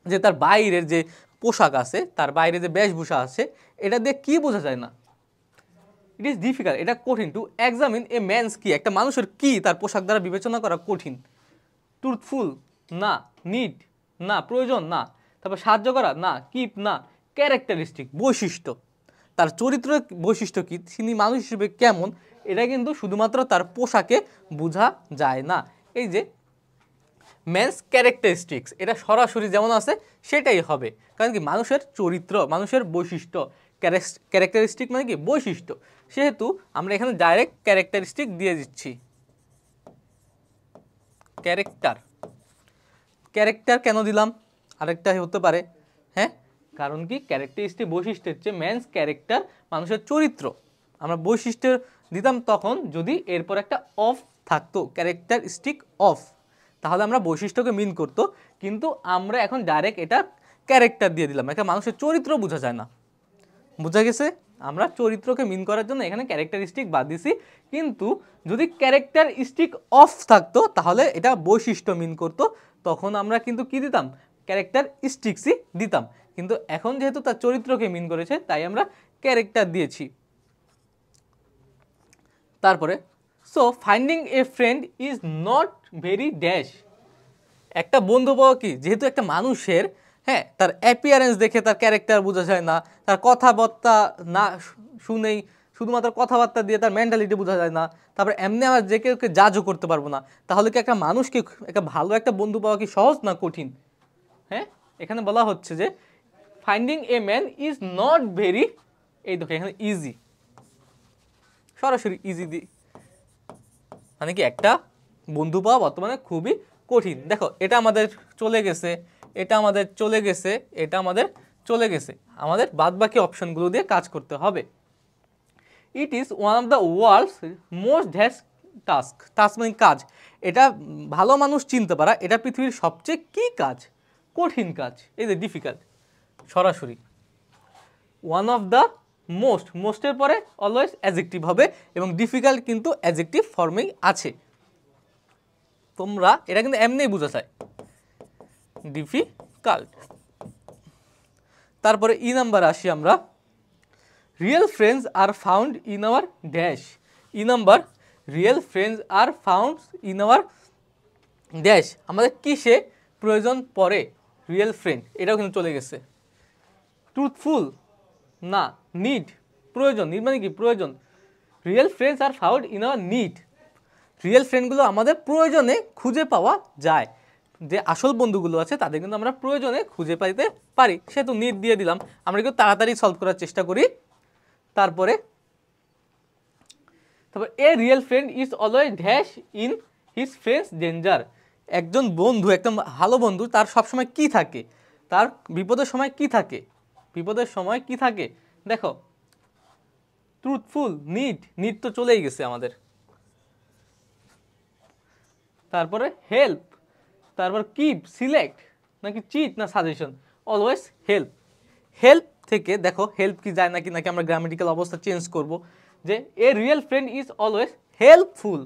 যে তার বাইরের যে পোশাক আছে, তার বাইরে যে বেশভূষা আছে, এটা দিয়ে কি বোঝা যায় না। ইট ইজ ডিফিকাল্ট, এটা কঠিন, টু এক্সামিন এ ম্যানস কি, একটা মানুষের কি তার পোশাক দ্বারা বিবেচনা করা কঠিন। ট্রুথফুল না, নিড না, প্রয়োজন না, তারপর সাহায্য করা না, কিপ না, ক্যারেক্টারিস্টিক বৈশিষ্ট্য, তার চরিত্রের বৈশিষ্ট্য কি, তিনি মানুষ হিসেবে কেমন, এটা কিন্তু শুধুমাত্র তার পোশাকে বোঝা যায় না। এই যে ম্যানস ক্যারেক্টারিস্টিক্স, এটা সরাসরি যেমন আছে সেটাই হবে, কারণ কি মানুষের চরিত্র, মানুষের বৈশিষ্ট্য, ক্যারেক্টারিস্টিক মানে কি বৈশিষ্ট্য, সেহেতু আমরা এখানে ডাইরেক্ট ক্যারেক্টারিস্টিক দিয়ে দিচ্ছি। ক্যারেক্টার কেন দিলাম, আরেকটা হতে পারে, হ্যাঁ, কারণ কি ক্যারেক্টারিস্টিক বৈশিষ্ট্য হচ্ছে ম্যানস ক্যারেক্টার, মানুষের চরিত্র। আমরা বৈশিষ্ট্য দিতাম তখন যদি এরপর একটা অফ থাকতো, ক্যারেক্টারিস্টিক অফ, তাহলে আমরা বৈশিষ্ট্যকে মিন করতো, কিন্তু আমরা এখন ডাইরেক্ট এটা ক্যারেক্টার দিয়ে দিলাম, একটা মানুষের চরিত্র বোঝা যায় না, বোঝা গেছে। আমরা চরিত্রকে মিন করার জন্য এখানে ক্যারেক্টারিস্টিক বাদ দিছি, কিন্তু যদি ক্যারেক্টারিস্টিক অফ থাকতো তাহলে এটা বৈশিষ্ট্য মিন করতো, তখন আমরা কিন্তু কি দিতাম, ক্যারেক্টারিস্টিক্সই দিতাম। কিন্তু এখন যেহেতু তার চরিত্রকে মিন করেছে তাই আমরা ক্যারেক্টার দিয়েছি। তারপরে so finding a friend is not very dash, একটা বন্ধু পাওয়া কি, যেহেতু একটা মানুষের, হ্যাঁ, তার অ্যাপিয়ারেন্স দেখে তার ক্যারেক্টার বোঝা যায় না, তার কথাবার্তা না শুনেই, শুধুমাত্র কথাবার্তা দিয়ে তার মেন্টালিটি বোঝা যায় না, তারপর এমনি আমরা যে কেউকে জাজও করতে পারবো না, তাহলে কি একটা মানুষকে একটা ভালো একটা বন্ধু পাওয়া কি সহজ না কঠিন? হ্যাঁ, এখানে বলা হচ্ছে যে finding a man is not very, এই দেখো এখানে ইজি, সরাসরি ইজি দি, মানে কি একটা বন্ধু পাওয়া বর্তমানে খুবই কঠিন। দেখো এটা আমাদের চলে গেছে, এটা আমাদের চলে গেছে, এটা আমাদের চলে গেছে, আমাদের বাদবাকি অপশনগুলো দিয়ে কাজ করতে হবে। It is one of the world's most dash task মানে কাজ, এটা ভালো মানুষ চিনতে পারা, এটা পৃথিবীর সবচেয়ে কি কাজ, কঠিন কাজ, এই যে ডিফিকাল্ট সরাসরি। ওয়ান অফ দ্য মোস্ট, মোস্টের পরে অলওয়েজ অ্যাডজেক্টিভ হবে এবং ডিফিকাল্ট কিন্তু অ্যাডজেক্টিভ ফর্মেই আছে। তোমরা এটা কিন্তু এমনিই বোঝা যায় ডিফিকাল্ট। তারপরে ই নাম্বার আসি আমরা, real friends are found in hour dash. E number, real friends are found in hour dash, আমাদের কিসে প্রয়োজন পড়ে রিয়েল ফ্রেন্ড, এটাও কিন্তু চলে গেছে। ট্রুথফুল না, নিড, প্রয়োজন, নিড মানে কি প্রয়োজন। Real friends are found in our need, real ফ্রেন্ডগুলো আমাদের প্রয়োজনে খুঁজে পাওয়া যায়। যে আসল বন্ধুগুলো আছে তাদের কিন্তু আমরা প্রয়োজনে খুঁজে পাইতে পারি, সেহেতু নিড দিয়ে দিলাম। আমরা একটু তাড়াতাড়ি সলভ করার চেষ্টা করি। তারপরে এ real friend is always dash in his friends danger. একজন বন্ধু, একটা ভালো বন্ধু, তার সবসময় কি থাকে, তার বিপদের সময় কি থাকে, বিপদের সময় কি থাকে দেখো, ট্রুথফুল, নিড, নিড তো চলেই গেছে আমাদের। তারপরে হেল্প, তারপর কিপ, সিলেক্ট নাকি চিট না সাজেশন, অলওয়েজ হেল্প। হেল্প থেকে দেখো হেল্প কি যায় নাকি, নাকি আমরা গ্রামেটিক্যাল অবস্থা চেঞ্জ করব, যে এ real friend is always helpful,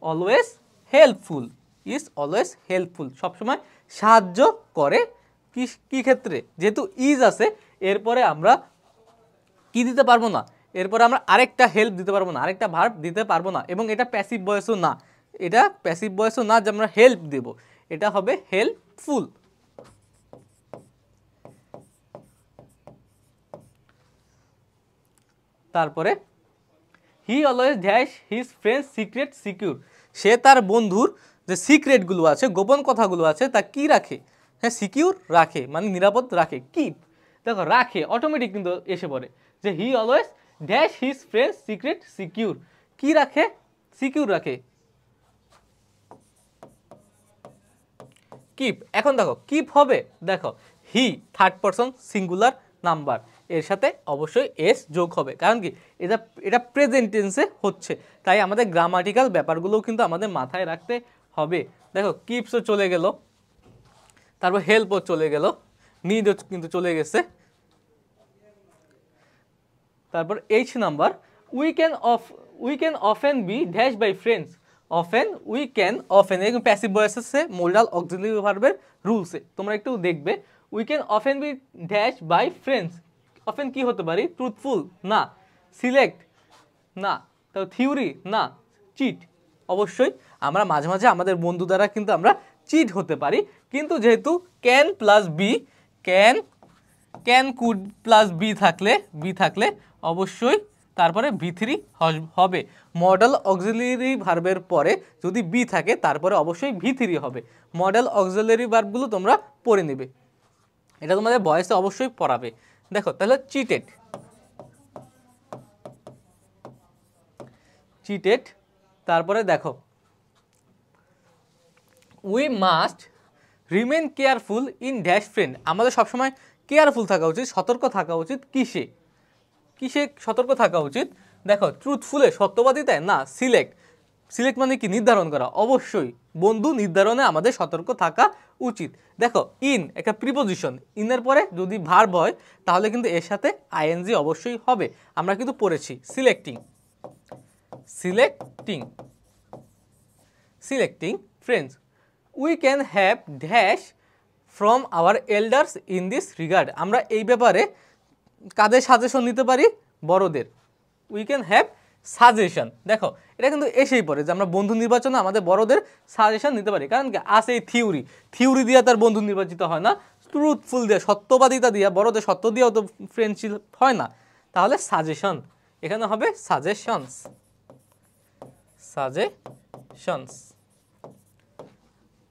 always helpful, is always helpful, সবসময় সাহায্য করে। কি ক্ষেত্রে, যেহেতু ইজ আছে এরপরে আমরা কি দিতে পারবো না, এরপরে আমরা আরেকটা হেল্প দিতে পারবো না, আরেকটা ভার্ব দিতে পারবো না, এবং এটা প্যাসিভ ভয়েসও না, এটা প্যাসিভ ভয়েসও না যে আমরা হেল্প দেব, এটা হবে হেল্পফুল। তারপরে he always dash his friends secret secure, সে তার বন্ধুর যে সিক্রেটগুলো আছে, গোপন কথাগুলো আছে, তা কি রাখে, হ্যাঁ সিকিউর রাখে, মানে নিরাপদ রাখে। কিপ দেখো রাখে অটোমেটিক কিন্তু এসে পড়ে, যে হি always dash his friends secret secure, কি রাখে, সিকিউর রাখে, কিপ। এখন দেখো কিপ হবে, দেখো he third person singular number, এর সাথে অবশ্যই এস যোগ হবে, কারণ কি এটা এটা প্রেজেন্ট টেন্সে হচ্ছে, তাই আমাদের গ্রামাটিক্যাল ব্যাপারগুলোও কিন্তু আমাদের মাথায় রাখতে হবে। দেখো কিপসও চলে গেল, তারপর হেল্পও চলে গেল, নিডও কিন্তু চলে গেছে। তারপর H number, we can often be dash by friends, often, we can often, এরকম প্যাসিভ ভয়েস আছে মোডাল অক্সিলারি ভার্বের রুলসে, তোমরা একটু দেখবে। We can often be dash by friends, often কি হতে পারি, ট্রুথফুল না, সিলেক্ট না, তো থিওরি না, চিট। অবশ্যই আমরা মাঝে মাঝে আমাদের বন্ধু দ্বারা কিন্তু আমরা চিট হতে পারি, কিন্তু যেহেতু can plus be, can could plus be থাকলে অবশ্যই তারপরে V3 হবে। মডেল অক্সিলারি ভার্বের পরে যদি বি থাকে তারপরে অবশ্যই V3 হবে। মডেল অক্সিলারি ভার্বগুলো তোমরা পড়ে নেবে, এটা তোমাদের ভয়েসে অবশ্যই পড়াবে। দেখো তাহলে চিটেড, চিটেড। তারপরে দেখো we must remain careful in dash friend, আমাদের সবসময় কেয়ারফুল থাকা উচিত, সতর্ক থাকা উচিত কিসে, কিসে সতর্ক থাকা উচিত, দেখো ট্রুথফুলে, সত্যবাদিতায় না, সিলেক্ট, সিলেক্ট মানে কি নির্ধারণ করা, অবশ্যই বন্ধু নির্ধারণে আমাদের সতর্ক থাকা উচিত। দেখো ইন একটা প্রিপোজিশন, ইনের পরে যদি ভার্ব হয় তাহলে কিন্তু এর সাথে আইএনজি অবশ্যই হবে, আমরা কিন্তু পড়েছি। Selecting, selecting, selecting friends, we can have dash from our elders in this regard, আমরা এই ব্যাপারে কাদের সাজেশন নিতে পারি, বড়দের। উই ক্যান হ্যাভ সাজেশন, দেখো এটা কিন্তু এসেই পড়ে যে আমরা বন্ধু নির্বাচনে আমাদের বড়দের সাজেশন নিতে পারি, কারণ কি আছে এই থিওরি, থিওরি দিয়ে তার বন্ধু নির্বাচিত হয় না, ট্রুথফুল দিয়ে, সত্যবাদিতা দিয়ে, বড়দের সত্য দিয়েও তো ফ্রেন্ডশিপ হয় না, তাহলে সাজেশন, এখানে হবে সাজেশনস, সাজেশনস।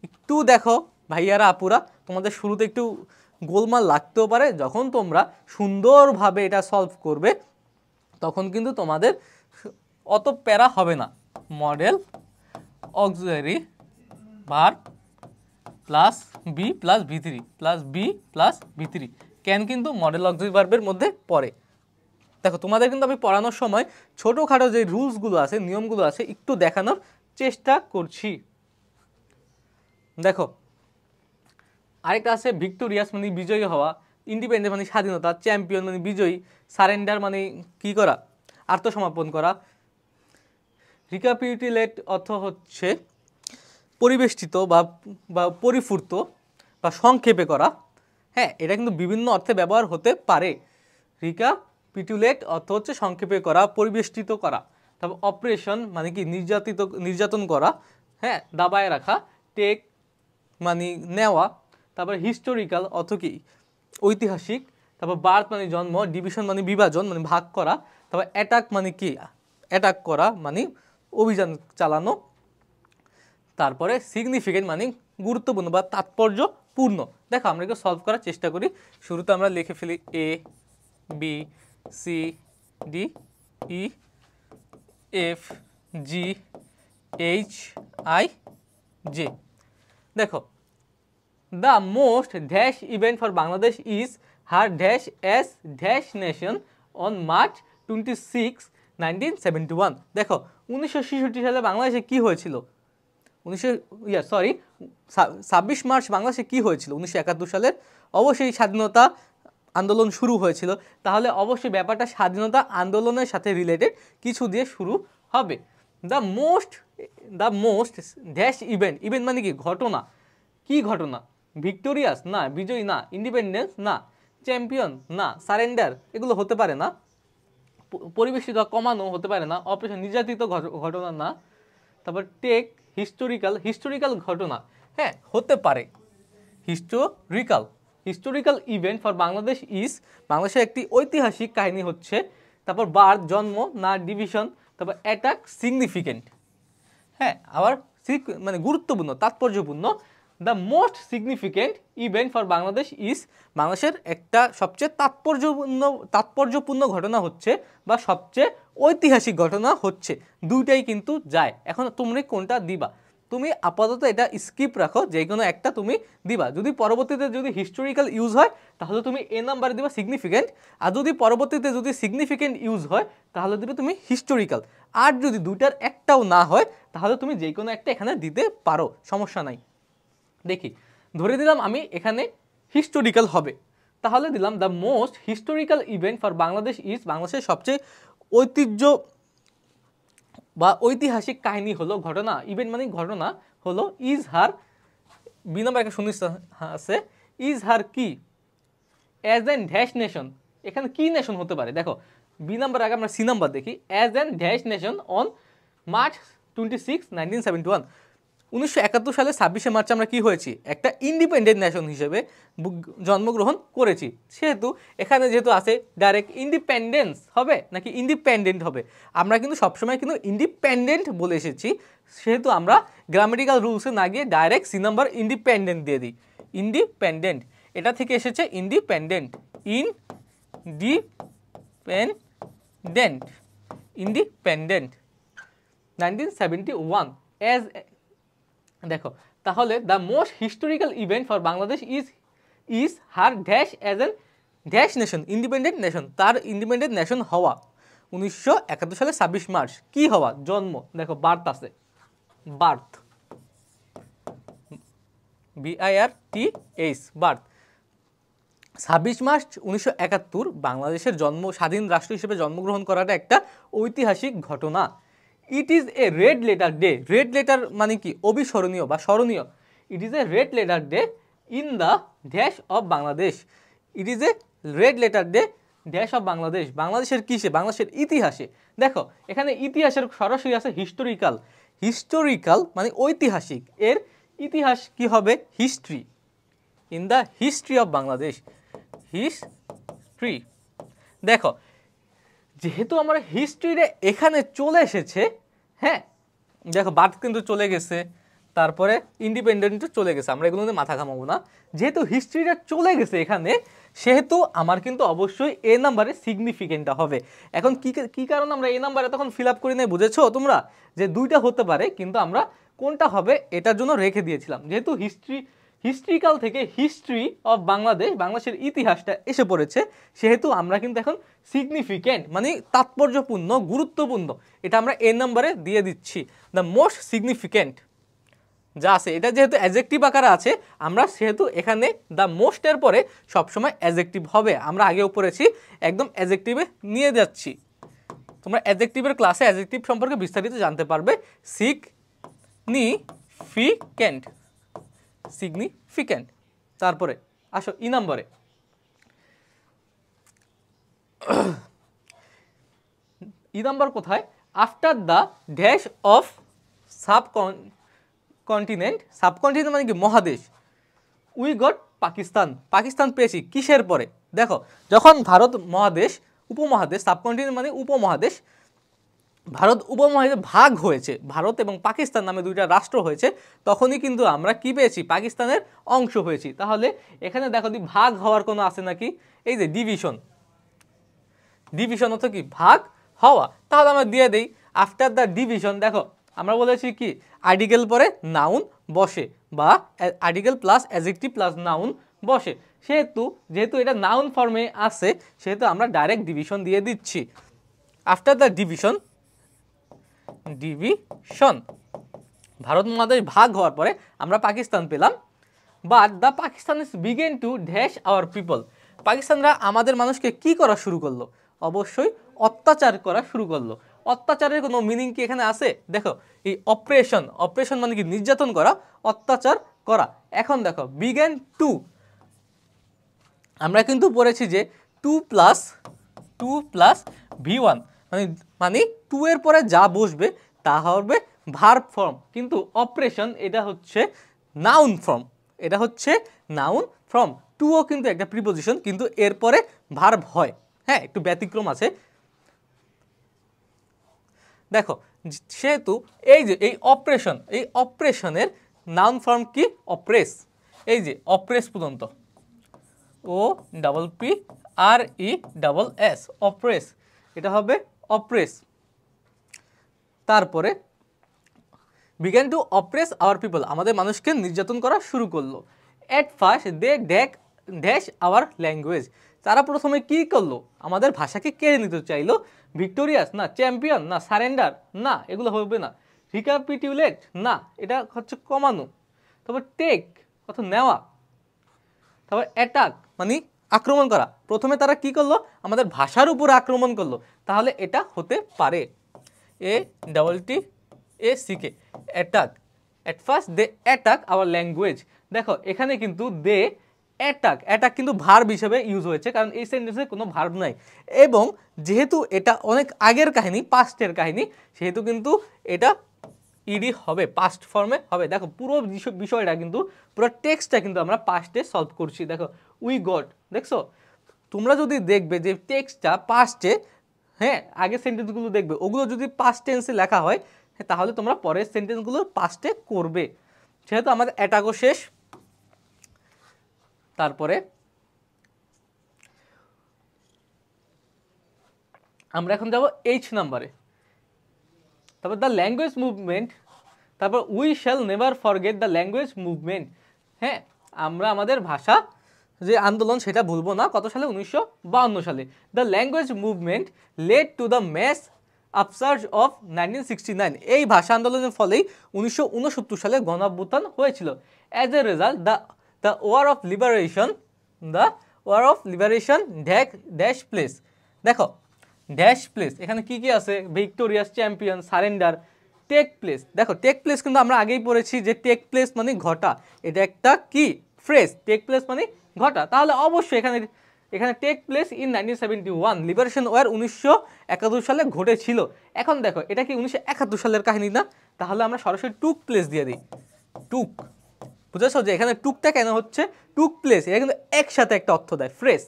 একটু দেখো ভাইয়ারা আপুরা, তোমাদের শুরুতে একটু গোলমাল লাগতেও পারে, যখন তোমরা সুন্দরভাবে এটা সলভ করবে তখন কিন্তু তোমাদের অত প্যারা হবে না। Modal auxiliary verb plus be plus V3 plus be plus V3, can কিন্তু মডেল অক্সিলারি ভার্বের মধ্যে পড়ে। দেখো তোমাদের কিন্তু আমি পড়ানোর সময় ছোটোখাটো যে রুলসগুলো আছে, নিয়মগুলো আছে, একটু দেখানোর চেষ্টা করছি। দেখো আরেকটা আছে ভিক্টোরিয়াস মানে বিজয়ী হওয়া, ইন্ডিপেন্ডেন্ট মানে স্বাধীনতা, চ্যাম্পিয়ন মানে বিজয়ী, সারেন্ডার মানে কি করা, আত্মসমর্পণ করা, রিক্যাপিটুলেট অর্থ হচ্ছে পরিবেষ্টিত বা বা পরিফূর্ত বা সংক্ষেপে করা। হ্যাঁ, এটা কিন্তু বিভিন্ন অর্থে ব্যবহার হতে পারে। রিক্যাপিটুলেট অর্থ হচ্ছে সংক্ষেপে করা, পরিবেষ্টিত করা। তারপর অপারেশন মানে কি নির্যাতন করা, হ্যাঁ, দাবায় রাখা। টেক মানে নেওয়া। তারপর হিস্টোরিক্যাল অর্থ কি ঐতিহাসিক। তারপর বার্থ মানে জন্ম, ডিভিশন মানে বিভাজন মানে ভাগ করা। তারপর অ্যাটাক মানে কি অ্যাটাক করা মানে অভিযান চালানো। তারপরে সিগনিফিকেন্ট মানে গুরুত্বপূর্ণ বা তাৎপর্যপূর্ণ। দেখো আমরা একটু সলভ করার চেষ্টা করি। শুরুতে আমরা লিখে ফেলি A B C D E F G H I J. দেখো, the most dash event for Bangladesh is her dash S dash nation on March 26, 1971। দেখো 1966 সালে বাংলাদেশে কি হয়েছিল? 26 মার্চ বাংলাদেশে কি হয়েছিল 1971 সালের? অবশ্যই স্বাধীনতা আন্দোলন শুরু হয়েছিল। তাহলে অবশ্যই ব্যাপারটা স্বাধীনতা আন্দোলনের সাথে রিলেটেড কিছু দিয়ে শুরু হবে। দ্য মোস্ট ড্যাশ ইভেন্ট মানে কি ঘটনা। কি ঘটনা? ভিক্টোরিয়াস না, বিজয়ী না, ইন্ডিপেন্ডেন্স না, চ্যাম্পিয়ন না, সারেন্ডার এগুলো হতে পারে না, পরিবেশিত কমানো হতে পারে না, অপারেশন নির্যাতিত ঘটনা না। তারপর টেক হিস্টোরিক্যাল ঘটনা, হ্যাঁ হতে পারে। Historical event for Bangladesh is বাংলাদেশের একটি ঐতিহাসিক কাহিনী হচ্ছে। তারপর বার্থ জন্ম না, ডিভিশন। তারপর অ্যাটাক সিগনিফিকেন্ট, হ্যাঁ আবার মানে গুরুত্বপূর্ণ তাৎপর্যপূর্ণ। The most significant event for Bangladesh is বাংলাদেশের একটা সবচেয়ে তাৎপর্যপূর্ণ ঘটনা হচ্ছে বা সবচেয়ে ঐতিহাসিক ঘটনা হচ্ছে। দুইটাই কিন্তু যায়। এখন তুমি কোনটা দিবা? তুমি আপাতত এটা স্কিপ রাখো, যে কোনো একটা তুমি দিবা। যদি পরবর্তীতে যদি হিস্টোরিক্যাল ইউজ হয় তাহলে তুমি এ নাম্বার দিবা সিগনিফিকেন্ট, আর যদি পরবর্তীতে যদি সিগনিফিকেন্ট ইউজ হয় তাহলে দিবে তুমি হিস্টোরিক্যাল। আর যদি দুইটার একটাও না হয় তাহলে তুমি যে কোনো একটা এখানে দিতে পারো, সমস্যা নাই। দেখি, ধরে দিলাম আমি এখানে হিস্টোরিক্যাল হবে, তাহলে দিলাম the most historical event for Bangladesh is বাংলাদেশের সবচেয়ে ঐতিহ্য বা ঐতিহাসিক কাহিনী হলো ঘটনা, ইভেন্ট মানে ঘটনা হলো ইজ হার, বি নাম্বার একটা সুনিশ্চিত আছে, ইজ হার কি অ্যাজ অ্যান ড্যাশ নেশন। এখানে কি নেশন হতে পারে? দেখো বি নাম্বার আগে আমরা সি নাম্বার দেখি। As an dash nation on March 26, 1971। 1971 সালে 26শে মার্চ আমরা কি হয়েছি? একটা ইন্ডিপেন্ডেন্ট নেশন হিসেবে জন্মগ্রহণ করেছি। সেহেতু এখানে যেহেতু আছে ডাইরেক্ট ইন্ডিপেন্ডেন্স হবে নাকি ইন্ডিপেন্ডেন্ট হবে? আমরা কিন্তু সবসময় কিন্তু ইন্ডিপেন্ডেন্ট বলে এসেছি, সেহেতু আমরা গ্রামাটিক্যাল রুলসে না গিয়ে ডাইরেক্ট সি নাম্বার ইন্ডিপেন্ডেন্ট দিয়ে দিই। ইন্ডিপেন্ডেন্ট এটা থেকে এসেছে ইন্ডিপেন্ডেন্ট, ইন্ডিপেন্ডেন্ট 1971 অ্যাজ। দেখো তাহলে the most historical event for Bangladesh is her dash as an dash nation independent nation, তার ইন্ডিপেন্ডেন্ট নেশন হওয়া 1971 সালে 26 মার্চ। কি হওয়া? জন্ম। দেখো বার্থ আছে, বার্থ BIRTH বার্থ। 26 মার্চ 1971 বাংলাদেশের স্বাধীন রাষ্ট্র হিসেবে জন্মগ্রহণ করাটা একটা ঐতিহাসিক ঘটনা। It is a red letter day. Red letter মানে কি? অবিস্মরণীয় বা স্মরণীয়। It is a red letter day in the dash of Bangladesh. It is a red letter day dash of Bangladesh. বাংলাদেশের কিসে? বাংলাদেশের ইতিহাসে। দেখো এখানে ইতিহাসের সরাসরি আছে হিস্টোরিক্যাল মানে ঐতিহাসিক, এর ইতিহাস কি হবে? History. In the history of Bangladesh, history. দেখো যেহেতু আমরা হিস্ট্রিতে এখানে চলে এসেছে, হ্যাঁ দেখো বার্থ কিন্তু চলে গেছে, তারপরে ইন্ডিপেন্ডেন্টও চলে গেছে, আমরা এগুলো নিয়ে মাথা ঘামাবো না। যেহেতু হিস্ট্রিটা চলে গেছে এখানে, সেহেতু আমার কিন্তু অবশ্যই এ নাম্বারে সিগনিফিকেন্টটা হবে। এখন কি কারণ আমরা এ নাম্বারে তখন ফিল আপ করি নাই, বুঝেছো তোমরা? যে দুইটা হতে পারে, কিন্তু আমরা কোনটা হবে এটার জন্য রেখে দিয়েছিলাম। যেহেতু হিস্ট্রিক্যাল থেকে হিস্ট্রি অফ বাংলাদেশ, বাংলাদেশের ইতিহাসটা এসে পড়েছে, সেহেতু আমরা কিন্তু এখন সিগনিফিকেন্ট মানে তাৎপর্যপূর্ণ, গুরুত্বপূর্ণ, এটা আমরা এ নাম্বারে দিয়ে দিচ্ছি। দ্য মোস্ট সিগনিফিকেন্ট যা আছে এটা যেহেতু অ্যাডজেক্টিভ আকারে আছে, আমরা সেহেতু এখানে দ্য মোস্টের পরে সবসময় অ্যাডজেক্টিভ হবে। আমরা আগেও পড়েছি, একদম অ্যাডজেক্টিভে নিয়ে যাচ্ছি। তোমরা অ্যাডজেক্টিভের ক্লাসে অ্যাডজেক্টিভ সম্পর্কে বিস্তারিত জানতে পারবে। Significant, significant. তারপরে আসো ই নম্বরে, ই নাম্বার কোথায়? After the dash of subcontinent, subcontinent মানে কি মহাদেশ, উই গট পাকিস্তান, পাকিস্তান পেয়েছি কিসের পরে? দেখো যখন ভারত মহাদেশ, উপমহাদেশ, সাবকন্টিনেন্ট মানে উপমহাদেশ, ভারত উপমহাদেশে ভাগ হয়েছে, ভারত এবং পাকিস্তান নামে দুইটা রাষ্ট্র হয়েছে, তখনই কিন্তু আমরা কি পেয়েছি? পাকিস্তানের অংশ হয়েছি। তাহলে এখানে দেখো ভাগ হওয়ার কোনো আছে নাকি? এই যে ডিভিশন, ডিভিশন অর্থ কি? ভাগ হওয়া। তাহলে আমরা দিয়ে দেই আফটার দ্য ডিভিশন। দেখো আমরা বলেছি কি আর্টিকেল পরে নাউন বসে, বা article plus adjective plus noun বসে, যেহেতু এটা নাউন ফর্মে আছে সেহেতু আমরা ডাইরেক্ট ডিভিশন দিয়ে দিচ্ছি। After the division, division Bharat মহাদেশ ভাগ হওয়ার পরে আমরা পাকিস্তান পেলাম। But the Pakistanis began to dash our people, পাকিস্তানরা আমাদের মানুষকে কি করা শুরু করলো? অবশ্যই অত্যাচার করা শুরু করলো। অত্যাচারের কোনো মিনিং কি এখানে আছে? দেখো এই অপারেশন, অপারেশন মানে কি? নির্যাতন করা, অত্যাচার করা। এখন দেখো বিগেন টু, আমরা কিন্তু পড়েছি যে টু প্লাস V1 মানে টু এর পরে যা বসবে তা হবে ভার্ব ফর্ম, কিন্তু অপারেশন এটা হচ্ছে নাউন ফর্ম, এটা হচ্ছে নাউন ফর্ম। টুও কিন্তু একটা প্রিপোজিশন, কিন্তু এরপরে ভার্ব হয়। হ্যাঁ, একটু ব্যতিক্রম আছে। দেখো সেহেতু এই যে এই অপারেশন, এই অপারেশনের নাউন ফর্ম কি? অপ্রেস। এই যে অপ্রেস পর্যন্ত, OPPRESS, অপ্রেস, এটা হবে অপ্রেস। তারপরে began to oppress our people, আমাদের মানুষকে নির্যাতন করা শুরু করলো। At first they dash our language, তারা প্রথমে কি করলো? আমাদের ভাষাকে কেড়ে নিতে চাইলো। ভিক্টোরিয়াস না, চ্যাম্পিয়ন না, সারেন্ডার না, এগুলো হবে না। রিক্যাপিটুলেট না, এটা হচ্ছে কমানো। তারপর টেক অর্থ নেওয়া। তারপর অ্যাটাক মানে আক্রমণ করা। প্রথমে তারা কি করলো? আমাদের ভাষার উপরে আক্রমণ করলো, তাহলে এটা হতে পারে ATTACK, attack. At first they attack our language. দেখো এখানে কিন্তু দে অ্যাটাক, অ্যাটাক কিন্তু ভার্ব হিসেবে ইউজ হয়েছে, কারণ এই সেন্টেন্সে কোনো ভার্ব নাই, এবং যেহেতু এটা অনেক আগের কাহিনী, পাস্টের কাহিনী, সেহেতু কিন্তু এটা ইডি হবে, পাস্ট ফর্মে হবে। দেখো পুরো বিষয়টা কিন্তু, পুরো টেক্সটটা কিন্তু আমরা পাস্টে সলভ করছি। দেখো উই গট, দেখছো? তোমরা যদি দেখবে যে টেক্সটটা পাস্টে, হ্যাঁ আগের সেন্টেন্সগুলো দেখবে, ওগুলো যদি পাস্ট টেন্সে লেখা হয় তাহলে তোমরা পরের সেন্টেন্সগুলো পাস্টে করবে। যেহেতু আমাদের অ্যাটাকও শেষ, তারপরে আমরা এখন যাব H নাম্বারে। তারপর দ্য ল্যাঙ্গুয়েজ মুভমেন্ট, তারপর we shall never forget the language movement. হ্যাঁ, আমরা আমাদের ভাষা যে আন্দোলন সেটা ভুলবো না। কত সালে? 1952 সালে। The language movement led to the mass upsurge of 1969, এই ভাষা আন্দোলনের ফলেই 1969 সালে গণঅভ্যুত্থান হয়েছিল। As a result the war of liberation dash place. দেখো ড্যাশ প্লেস, এখানে কি কি আছে? Victorious, champion, surrender, take place. দেখো টেক প্লেস কিন্তু আমরা আগেই পড়েছি যে টেক প্লেস মানে ঘটা, এটা একটা কি ফ্রেজ, টেক প্লেস মানে ঘটা। তাহলে অবশ্যই এখানে take place in 1971, liberation war 1971 সালে ঘটেছিল। এখন দেখো এটা কি 1971 সালের কাহিনী না? তাহলে আমরা সরাসরি টুক প্লেস দিয়ে দিই। টুক, বুঝেছো যে এখানে টুকটা কেন হচ্ছে? টুক প্লেস, এটা কিন্তু একসাথে একটা অর্থ দেয়, phrase.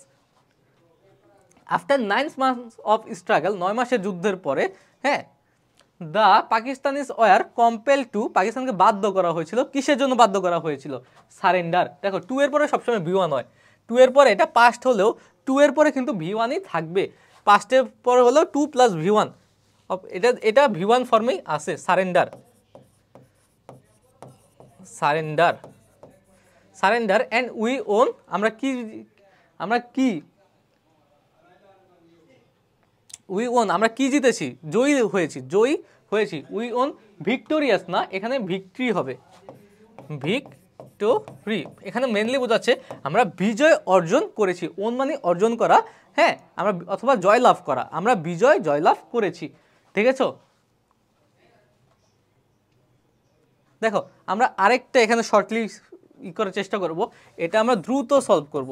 After 9 months of struggle, 9 মাসের যুদ্ধের পরে, হ্যাঁ, the Pakistanis were compel to, পাকিস্তানকে বাধ্য করা হয়েছিল। কিসের জন্য বাধ্য করা হয়েছিল? সারেন্ডার। দেখো টু এর পরে সবসময় V1 হয়, টু এর পরে, এটা পাস্ট হলেও টু এর পরে কিন্তু V1ই থাকবে। পাস্টের পরে হলেও 2 + V1, এটা V1 ফর্মেই আছে। Surrender, surrender, surrender and we won, আমরা কি উই ওন, আমরা কি জিতেছি? জয়ী হয়েছি। উই ওন ভিক্টোরিয়াস না, এখানে ভিক্টরি হবে, ভিক্টোরি, এখানে মেনলি বোঝাচ্ছে আমরা বিজয় অর্জন করেছি। ওন মানে অর্জন করা, হ্যাঁ, আমরা অথবা জয়লাভ করা, আমরা জয়লাভ করেছি। ঠিক আছে, দেখো আমরা আরেকটা এখানে শর্টলি করার চেষ্টা করব, এটা আমরা দ্রুত সলভ করব।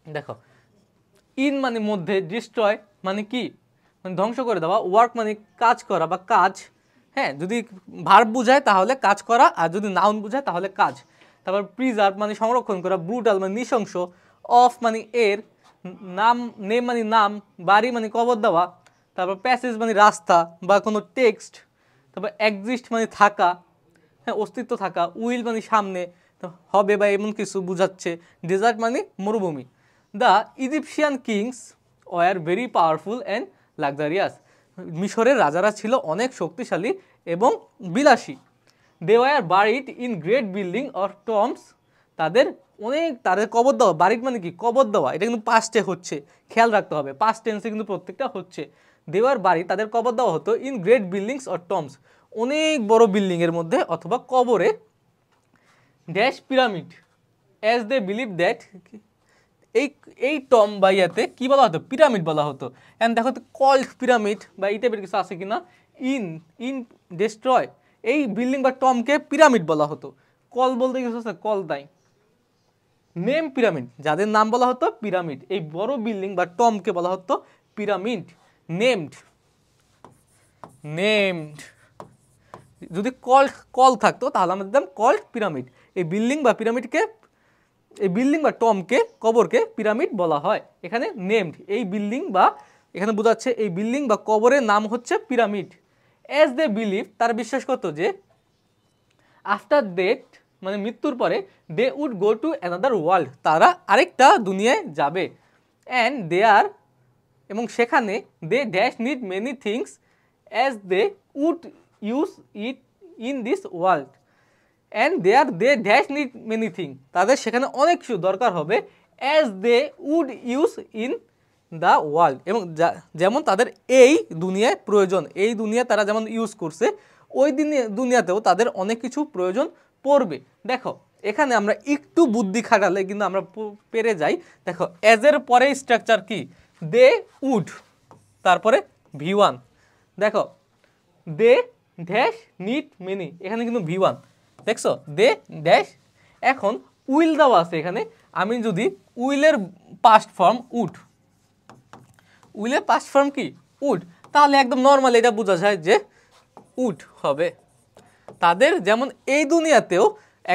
দেখো ইন মানে মধ্যে, ডিস্ট্রয় মানে কি, মানে ধ্বংস করে দেওয়া, ওয়ার্ক মানে কাজ করা বা কাজ, হ্যাঁ, যদি ভার্ব বোঝায় তাহলে কাজ করা, আর যদি নাউন বোঝায় তাহলে কাজ। তারপর প্রিজার্ভ মানে সংরক্ষণ করা, ব্রুটাল মানে নৃশংস, অফ মানে এর, নাম নেম মানে নাম, বাড়ি মানে কবর দেওয়া, তারপর প্যাসেজ মানে রাস্তা বা কোনো টেক্সট, তারপর এক্সিস্ট মানে থাকা, হ্যাঁ, অস্তিত্ব থাকা, উইল মানে সামনে হবে বা এমন কিছু বোঝাচ্ছে, ডেজার্ট মানে মরুভূমি। The Egyptian kings were very powerful and luxurious, মিশরের রাজারা ছিল অনেক শক্তিশালী এবং বিলাসী। They were buried in great building or tombs, তাদের কবর দেওয়া, বারিড মানে কি কবর দেওয়া, এটা কিন্তু পাস্টে হচ্ছে, খেয়াল রাখতে হবে, পাস্ট টেন্সে কিন্তু প্রত্যেকটা হচ্ছে। দে ওয়ার বারিড, তাদের কবর দেওয়া হতো, in great buildings or tombs, অনেক বড় বিল্ডিংয়ের মধ্যে অথবা কবরে, dash pyramid as they believe that, এই টম বা ইয়াতে কী বলা হতো, পিরামিড বলা হতো। অ্যান্ড দেখো তো কল্ড পিরামিড বা এই টাইপের কিছু আছে কিনা, ইন ডেস্ট্রয়, এই বিল্ডিং বা টমকে পিরামিড বলা হতো। কল বলতে কিছু আছে, কল তাই, নেম পিরামিড, যাদের নাম বলা হতো পিরামিড, এই বড় বিল্ডিং বা টমকে বলা হতো পিরামিড। নেমড, নেমড, যদি কল থাকতো তাহলে আমরা দিতাম কল্ড পিরামিড। এই বিল্ডিং বা পিরামিডকে, এই বিল্ডিং বা টমকে, কবরকে পিরামিড বলা হয়। এখানে নেমড, এই বিল্ডিং বা এখানে বোঝাচ্ছে এই বিল্ডিং বা কবরের নাম হচ্ছে পিরামিড। অ্যাজ দে বিলিভ, তারা বিশ্বাস করতো যে আফটার ডেথ মানে মৃত্যুর পরে, they would go to another world, তারা আরেকটা দুনিয়ায় যাবে। অ্যান্ড দে আর, এবং সেখানে they dash need many things as they would use it in this world. And they dash need many thing, তাদের সেখানে অনেক কিছু দরকার হবে, as they would use in the world, এবং যেমন তাদের এই দুনিয়ায় প্রয়োজন, এই দুনিয়া তারা যেমন ইউজ করছে, ওই দুনিয়াতেও তাদের অনেক কিছু প্রয়োজন পড়বে। দেখো এখানে আমরা একটু বুদ্ধি খাটালে কিন্তু আমরা পেরে যাই। দেখো অ্যাজের পরে স্ট্রাকচার কি, দে উড, তারপরে V1, দেখো দে ড্যাশ নিড মেনি, এখানে কিন্তু V1, দেখছো দে ড্যাশ। এখন উইল দেওয়া আছে এখানে, আমি যদি উইলের পাস্ট ফর্ম উড, উইলের পাস্ট ফর্ম কি উড, তাহলে একদম নর্মাল এটা বোঝা যায় যে উড হবে। তাদের যেমন এই দুনিয়াতেও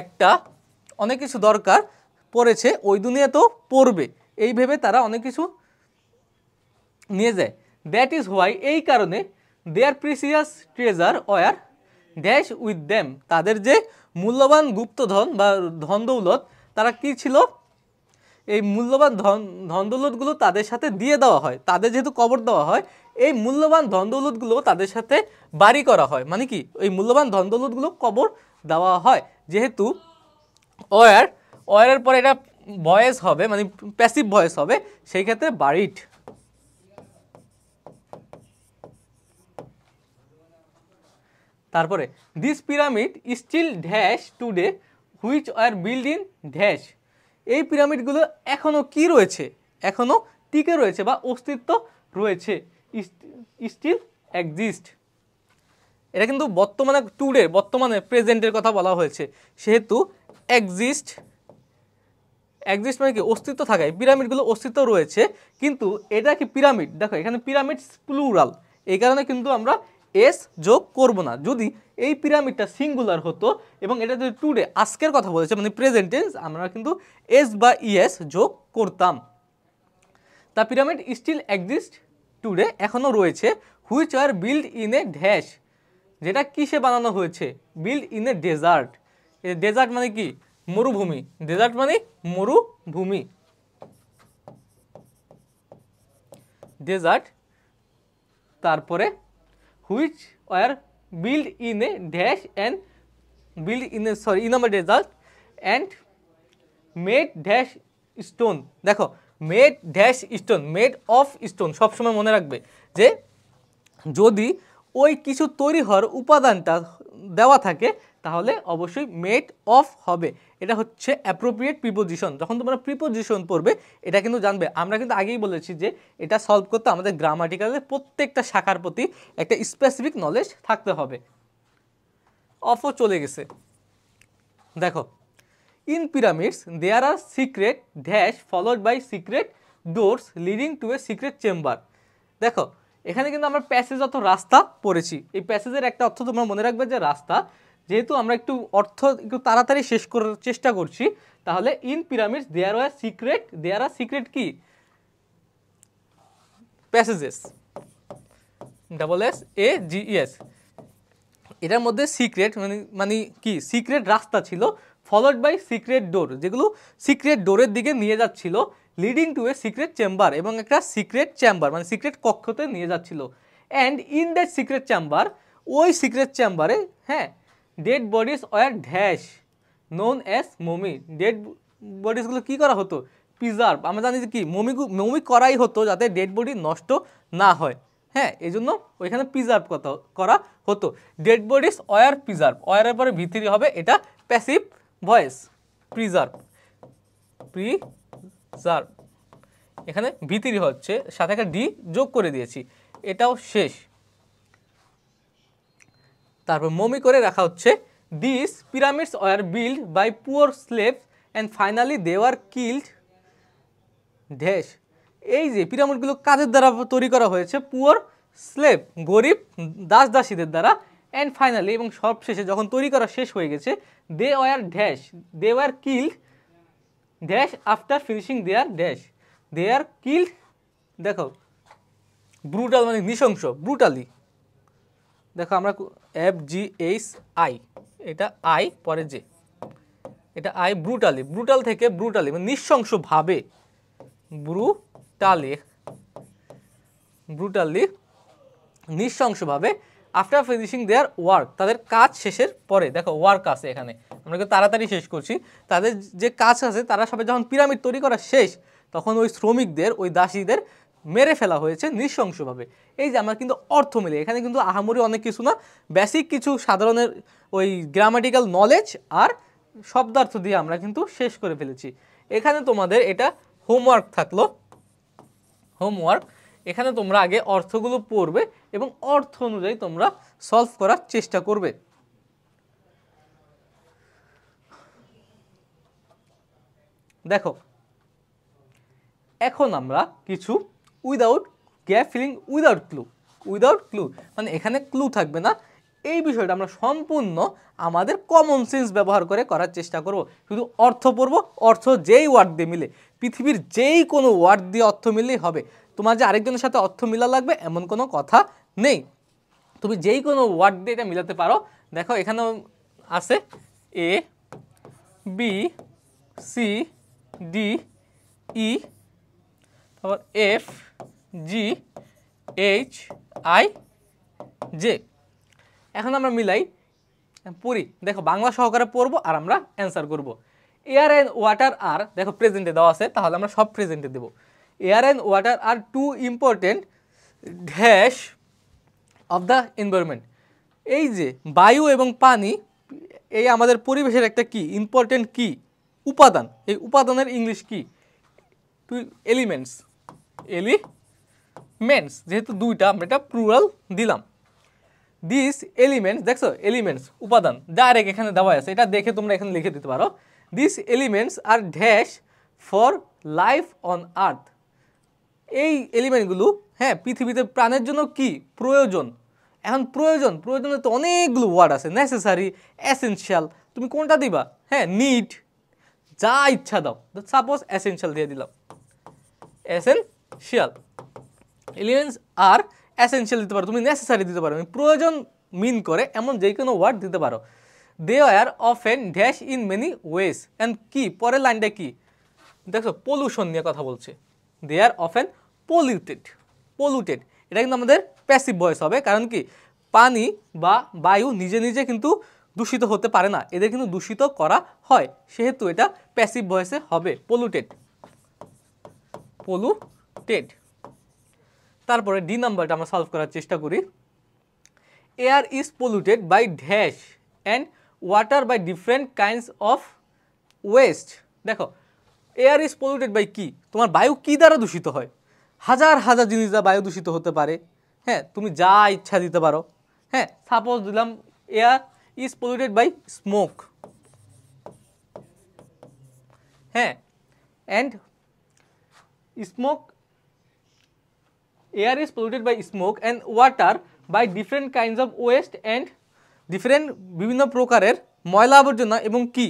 একটা অনেক কিছু দরকার পড়েছে, ওই দুনিয়াতেও পড়বে, এই ভেবে তারা অনেক কিছু নিয়ে যায়। দ্যাট ইজ হোয়াই, এই কারণে, there precious treasure were dash with them, তাদের যে মূল্যবান গুপ্তধন বা ধন দৌলত, তারা কি ছিল, এই মূল্যবান ধন দৌলতগুলো তাদের সাথে দিয়ে দেওয়া হয়, তাদের যেহেতু কবর দেওয়া হয়, এই মূল্যবান ধন দৌলতগুলো তাদের সাথে বাড়ি করা হয়, মানে কি এই মূল্যবান ধন দৌলতগুলো কবর দেওয়া হয়। যেহেতু ওয়ারের পরে এটা ভয়েস হবে, মানে প্যাসিভ ভয়েস হবে, সেই ক্ষেত্রে বাড়িড। তারপরে this pyramid still dash today which are build in dash, এই পিরামিডগুলো এখনও কি রয়েছে, এখনও টিকে রয়েছে বা অস্তিত্ব রয়েছে, স্টিল এক্সিস্ট। এটা কিন্তু বর্তমানে টুডে, বর্তমানে প্রেজেন্টের কথা বলা হয়েছে, সেহেতু এক্সিস্ট মানে কি অস্তিত্ব থাকা, এই পিরামিডগুলো অস্তিত্ব রয়েছে, কিন্তু এটা কি পিরামিড, দেখো এখানে পিরামিড প্লুরাল, এই কারণে কিন্তু আমরা এস যোগ করব না। যদি এই পিরামিডটা সিঙ্গুলার হতো এবং এটা যদি টুডে আজকের কথা বলেছে মানে প্রেজেন্ট টেন্স, আমরা কিন্তু এস বা ইএস যোগ করতাম। The pyramid still exist today, এখনও রয়েছে, which are build in a dash, যেটা কিসে বানানো হয়েছে, build in a desert, desert মানে কি মরুভূমি, ডেজার্ট মানে মরুভূমি, ডেজার্ট। তারপরে which were build in a dash and build in a in a desert and made dash stone, দেখো made dash stone, made of stone, সবসময় মনে রাখবে যে যদি ওই কিছু তৈরি হওয়ার উপাদানটা দেওয়া থাকে তাহলে অবশ্যই মেড অফ হবে। এটা হচ্ছে অ্যাপ্রোপ্রিয়েট প্রিপোজিশন। যখন তোমরা প্রিপোজিশন পড়বে এটা কিন্তু জানবে। আমরা কিন্তু আগেই বলেছি যে এটা সলভ করতে আমাদের গ্রামাটিক্যালের প্রত্যেকটা শাখার প্রতি একটা স্পেসিফিক নলেজ থাকতে হবে। অফও চলে গেছে। দেখো, in pyramids there are secret dash followed by secret doors leading to a secret chamber. দেখো এখানে কিন্তু আমরা প্যাসেজ অর্থ রাস্তা পড়েছি। এই প্যাসেজের একটা অর্থ তোমরা মনে রাখবে যে রাস্তা। যেহেতু আমরা একটু অর্থ একটু তাড়াতাড়ি শেষ করার চেষ্টা করছি, তাহলে in pyramids there are secret কি প্যাসেজেস, SSAGES, এটার মধ্যে সিক্রেট মানে কি সিক্রেট রাস্তা ছিল, ফলোড বাই সিক্রেট ডোর, যেগুলো সিক্রেট ডোরের দিকে নিয়ে যাচ্ছিল, leading to a secret chamber, এবং একটা সিক্রেট চেম্বার মানে সিক্রেট কক্ষতে নিয়ে যাচ্ছিল। And in that secret chamber, ওই সিক্রেট চেম্বারে হ্যাঁ dead bodies were dash known as mummy. Dead বডিজগুলো কী করা হতো? প্রিজার্ভ। আমরা জানি যে কি মমি করাই হতো যাতে ডেড বডি নষ্ট না হয়। হ্যাঁ, এই জন্য ওইখানে প্রিজার্ভ করা হতো। ডেড বডিজ ওয়ার প্রিজার্ভ, ওয়ারের পরে ভিতরি হবে, এটা প্যাসিভ ভয়েস। প্রিজার্ভ, এখানে ভিতরি হচ্ছে, সাথে একটা ডি যোগ করে দিয়েছি, এটাও শেষ। তারপর মমি করে রাখা হচ্ছে। This pyramids were build by poor slaves and finally they were killed dash. এই যে পিরামিডগুলো কাদের দ্বারা তৈরি করা হয়েছে? পুয়ার স্লেভ, গরিব দাস দাসীদের দ্বারা। অ্যান্ড ফাইনালি, এবং সবশেষে যখন তৈরি করা শেষ হয়ে গেছে, they were killed dash after finishing their dash, they are killed. দেখো ব্রুটাল মানে নৃশংস, ব্রুটালি। দেখো আমরা FGHI, এটা আই পরে যে, এটা আই, ব্রুটালি, ব্রুটাল থেকে ব্রুটালি মানে নৃশংসভাবে, ব্রুটালি নৃশংসভাবে। আফটার ফিনিশিং দেয়ার ওয়ার্ক, তাদের কাজ শেষের পরে। দেখো ওয়ার্ক আছে এখানে, আমরা কিন্তু তাড়াতাড়ি শেষ করছি। তাদের যে কাজ আছে, তারা সবাই যখন পিরামিড তৈরি করা শেষ, তখন ওই শ্রমিকদের, ওই দাসীদের মেরে ফেলা হয়েছে নৃশংসভাবে। এই যে আমরা কিন্তু অর্থ মিলে, এখানে কিন্তু আহামরি অনেক কিছু না, বেসিক কিছু সাধারণের ওই গ্রামাটিক্যাল নলেজ আর শব্দার্থ দিয়ে আমরা কিন্তু শেষ করে ফেলেছি। এখানে তোমাদের এটা হোমওয়ার্ক থাকলো, হোমওয়ার্ক। এখানে তোমরা আগে অর্থগুলো পড়বে এবং অর্থ অনুযায়ী তোমরা সলভ করার চেষ্টা করবে। দেখো এখন আমরা কিছু without gap filling, without clue মানে এখানে ক্লু থাকবে না, এই বিষয়টা আমরা সম্পূর্ণ আমাদের কমন সেন্স ব্যবহার করে করার চেষ্টা করব। শুধু অর্থ পড়ব, অর্থ যেই ওয়ার্ড দিয়ে মিলে, পৃথিবীর যেই কোনো ওয়ার্ড দিয়ে অর্থ মিললেই হবে। তোমার যে আরেকজনের সাথে অর্থ মিলা লাগবে এমন কোনো কথা নেই, তুমি যেই কোনো ওয়ার্ড দিয়ে এটা মিলাতে পারো। দেখো এখানেও আছে ABCDE, তারপর FGHIJ। এখন আমরা মিলাই পড়ি। দেখো বাংলা সহকারে পড়বো আর আমরা অ্যান্সার করব। এয়ার অ্যান্ড ওয়াটার আর, দেখো প্রেজেন্টে দেওয়া আছে, তাহলে আমরা সব প্রেজেন্টে দেবো। Air and water are two important dash of the environment. এই যে বায়ু এবং পানি, এই আমাদের পরিবেশের একটা কি ইম্পর্টেন্ট কি উপাদান। এই উপাদানের ইংলিশ কি? এলিমেন্টস, যেহেতু দুইটা আমরা এটা প্লুরাল দিলাম। দিস এলিমেন্টস, দেখছো এলিমেন্টস উপাদান ডাইরেক্ট এখানে দেওয়া আছে, এটা দেখে তোমরা এখানে লিখে দিতে পারো। This elements are dash for life on earth. এই এলিমেন্টগুলো হ্যাঁ পৃথিবীতে প্রাণের জন্য কি প্রয়োজন। এখন প্রয়োজনে তো অনেকগুলো ওয়ার্ড আছে, নেসেসারি, এসেনশিয়াল, তুমি কোনটা দিবা? হ্যাঁ নিড, যা ইচ্ছা দাও। সাপোজ এসেনশিয়াল দিয়ে দিলাম, এসেনশিয়াল। এলিমেন্টস আর এসেনশিয়াল দিতে পারো, তুমি নেসেসারি দিতে পারো, প্রয়োজন মিন করে এমন যে কোনো ওয়ার্ড দিতে পারো। They are often dash in many ways, and কি পরের লাইনটা কি? দেখো পলিউশন নিয়ে কথা বলছে। দে আর অফেন পলিউটেড, এটা কিন্তু আমাদের প্যাসিভ ভয়েস হবে, কারণ কি পানি বা বায়ু নিজে নিজে কিন্তু দূষিত হতে পারে না, এদের কিন্তু দূষিত করা হয়, সেহেতু এটা প্যাসিভ ভয়েসে হবে পলিউটেড। পলুটেড। তারপরে ডি নাম্বারটা আমরা সলভ করার চেষ্টা করি। Air is polluted by dash and water by different kinds of waste. দেখো এয়ার ইজ পলুটেড বাই কি, তোমার বায়ু কি দ্বারা দূষিত হয়? হাজার হাজার জিনিস দ্বারা বায়ু দূষিত হতে পারে। হ্যাঁ, তুমি যা ইচ্ছা দিতে পারো। হ্যাঁ, সাপোজ দিলাম air is polluted by smoke. হ্যাঁ, and smoke, air is polluted by smoke and water by different kinds of waste and different বিভিন্ন প্রকারের ময়লা আবর্জনা এবং কি,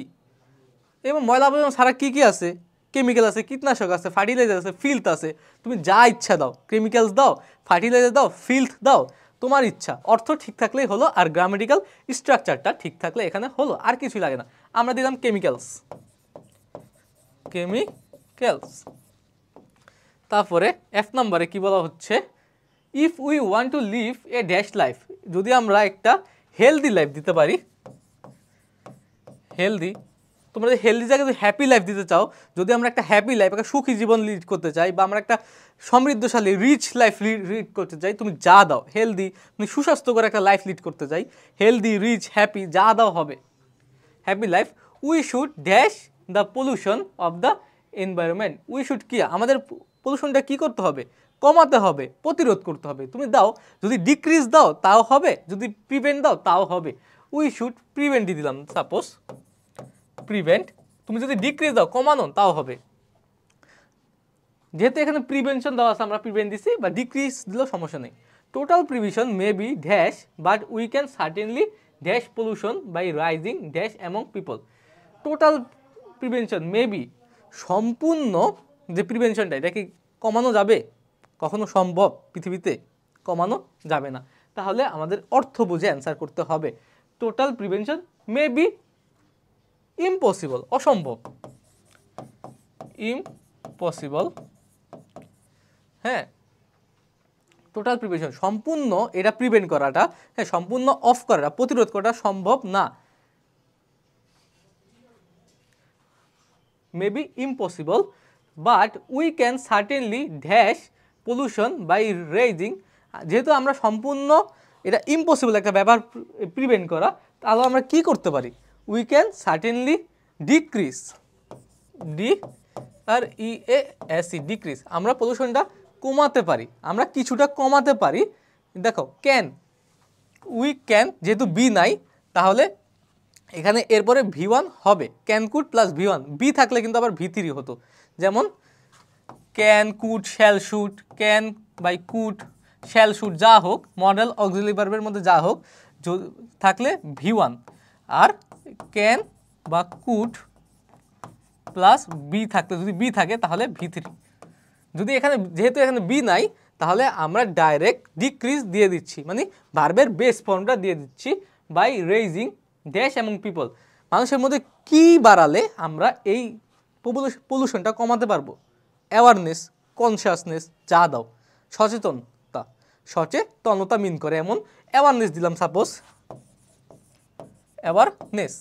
এবং ময়লা আবর্জনা ছাড়া কি কি আছে? কেমিক্যাল আছে, কীটনাশক আছে, ফার্টিলাইজার আছে, ফিল্থ আছে। তুমি যা ইচ্ছা দাও, কেমিক্যালস দাও, ফার্টিলাইজার দাও, ফিল্থ দাও, তোমার ইচ্ছা। অর্থ ঠিক থাকলেই হলো, আর গ্রামেটিক্যাল স্ট্রাকচারটা ঠিক থাকলে এখানে হলো, আর কিছুই লাগে না। আমরা দিলাম কেমিক্যালস, কেমিক্যালস। তারপরে এফ নাম্বারে কি বলা হচ্ছে, if we want to live a dash life, যদি আমরা একটা হেলদি লাইফ দিতে পারি, হেলদি, তোমরা যদি হেলদি জায়গায় যদি হ্যাপি লাইফ দিতে চাও, যদি আমরা একটা হ্যাপি লাইফ, একটা সুখী জীবন লিড করতে চাই, বা আমরা একটা সমৃদ্ধশালী রিচ লাইফ লিড করতে চাই, তুমি যা দাও, হেলদি, তুমি সুস্বাস্থ্যকর একটা লাইফ লিড করতে চাই, হেলদি, রিচ, হ্যাপি, যা দাও হবে happy life. We should dash the pollution of the environment. We should কি, আমাদের পলিউশনটা কি করতে হবে? কমাতে হবে, প্রতিরোধ করতে হবে। তুমি দাও, যদি ডিক্রিজ দাও তাও হবে, যদি প্রিভেন্ট দাও তাও হবে। উই শুড প্রিভেন্টই দিলাম, সাপোজ প্রিভেন্ট। তুমি যদি ডিক্রিজ দাও, কমানো, তাও হবে। যেহেতু এখানে প্রিভেনশন দেওয়া আছে, আমরা প্রিভেন্ট দিচ্ছি, বা ডিক্রিজ দিলেও সমস্যা নেই। Total prevision may be dash but we can certainly dash pollution by rising dash among people. Total prevention may be, সম্পূর্ণ যে প্রিভেনশনটা, এটা কি কমানো যাবে? কখনো সম্ভব? পৃথিবীতে কমানো যাবে না। তাহলে আমাদের অর্থ বুঝে অ্যান্সার করতে হবে। Total prevention may be impossible, অসম্ভব, ইম্পসিবল। হ্যাঁ, টোটাল প্রিভেনশন, সম্পূর্ণ এটা প্রিভেন্ট করাটা, হ্যাঁ, সম্পূর্ণ অফ করাটা, প্রতিরোধ করাটা সম্ভব না। May be impossible but we can certainly dash pollution by raising. যেহেতু আমরা সম্পূর্ণ এটা ইম্পসিবল একটা ব্যাপার প্রিভেন্ট করা, তাহলে আমরা কি করতে পারি? We can certainly decrease, decrease, আমরা পলিউশনটা কমাতে পারি, আমরা কিছুটা কমাতে পারি। দেখো ক্যান, উই ক্যান, যেহেতু বি নাই, তাহলে এখানে এরপরে V1 হবে, can could plus V1, B থাকলে কিন্তু আবার V3 হতো। যেমন can, could, shall, should, can buy could, shall, should, যা হোক, মডেল অক্সিলারি ভার্বের মধ্যে যা হোক থাকলে V1, আর ক্যান বা কুড প্লাস বি থাকতে, যদি বি থাকে তাহলে V3। যদি এখানে, যেহেতু এখানে বি নাই, তাহলে আমরা ডাইরেক্ট ডিক্রিজ দিয়ে দিচ্ছি, মানে ভার্বের বেস ফর্মটা দিয়ে দিচ্ছি, বাই রেইজিং ড্যাশ এবং পিপল। মানুষের মধ্যে কি বাড়ালে আমরা এই পলিউশনটা কমাতে পারবো? অ্যাওয়ারনেস, কনসিয়াসনেস, যা দাও, সচেতনতা, সচেতনতা মিন করে এমন অ্যাওয়ারনেস দিলাম, সাপোজ অ্যাওয়ারনেস।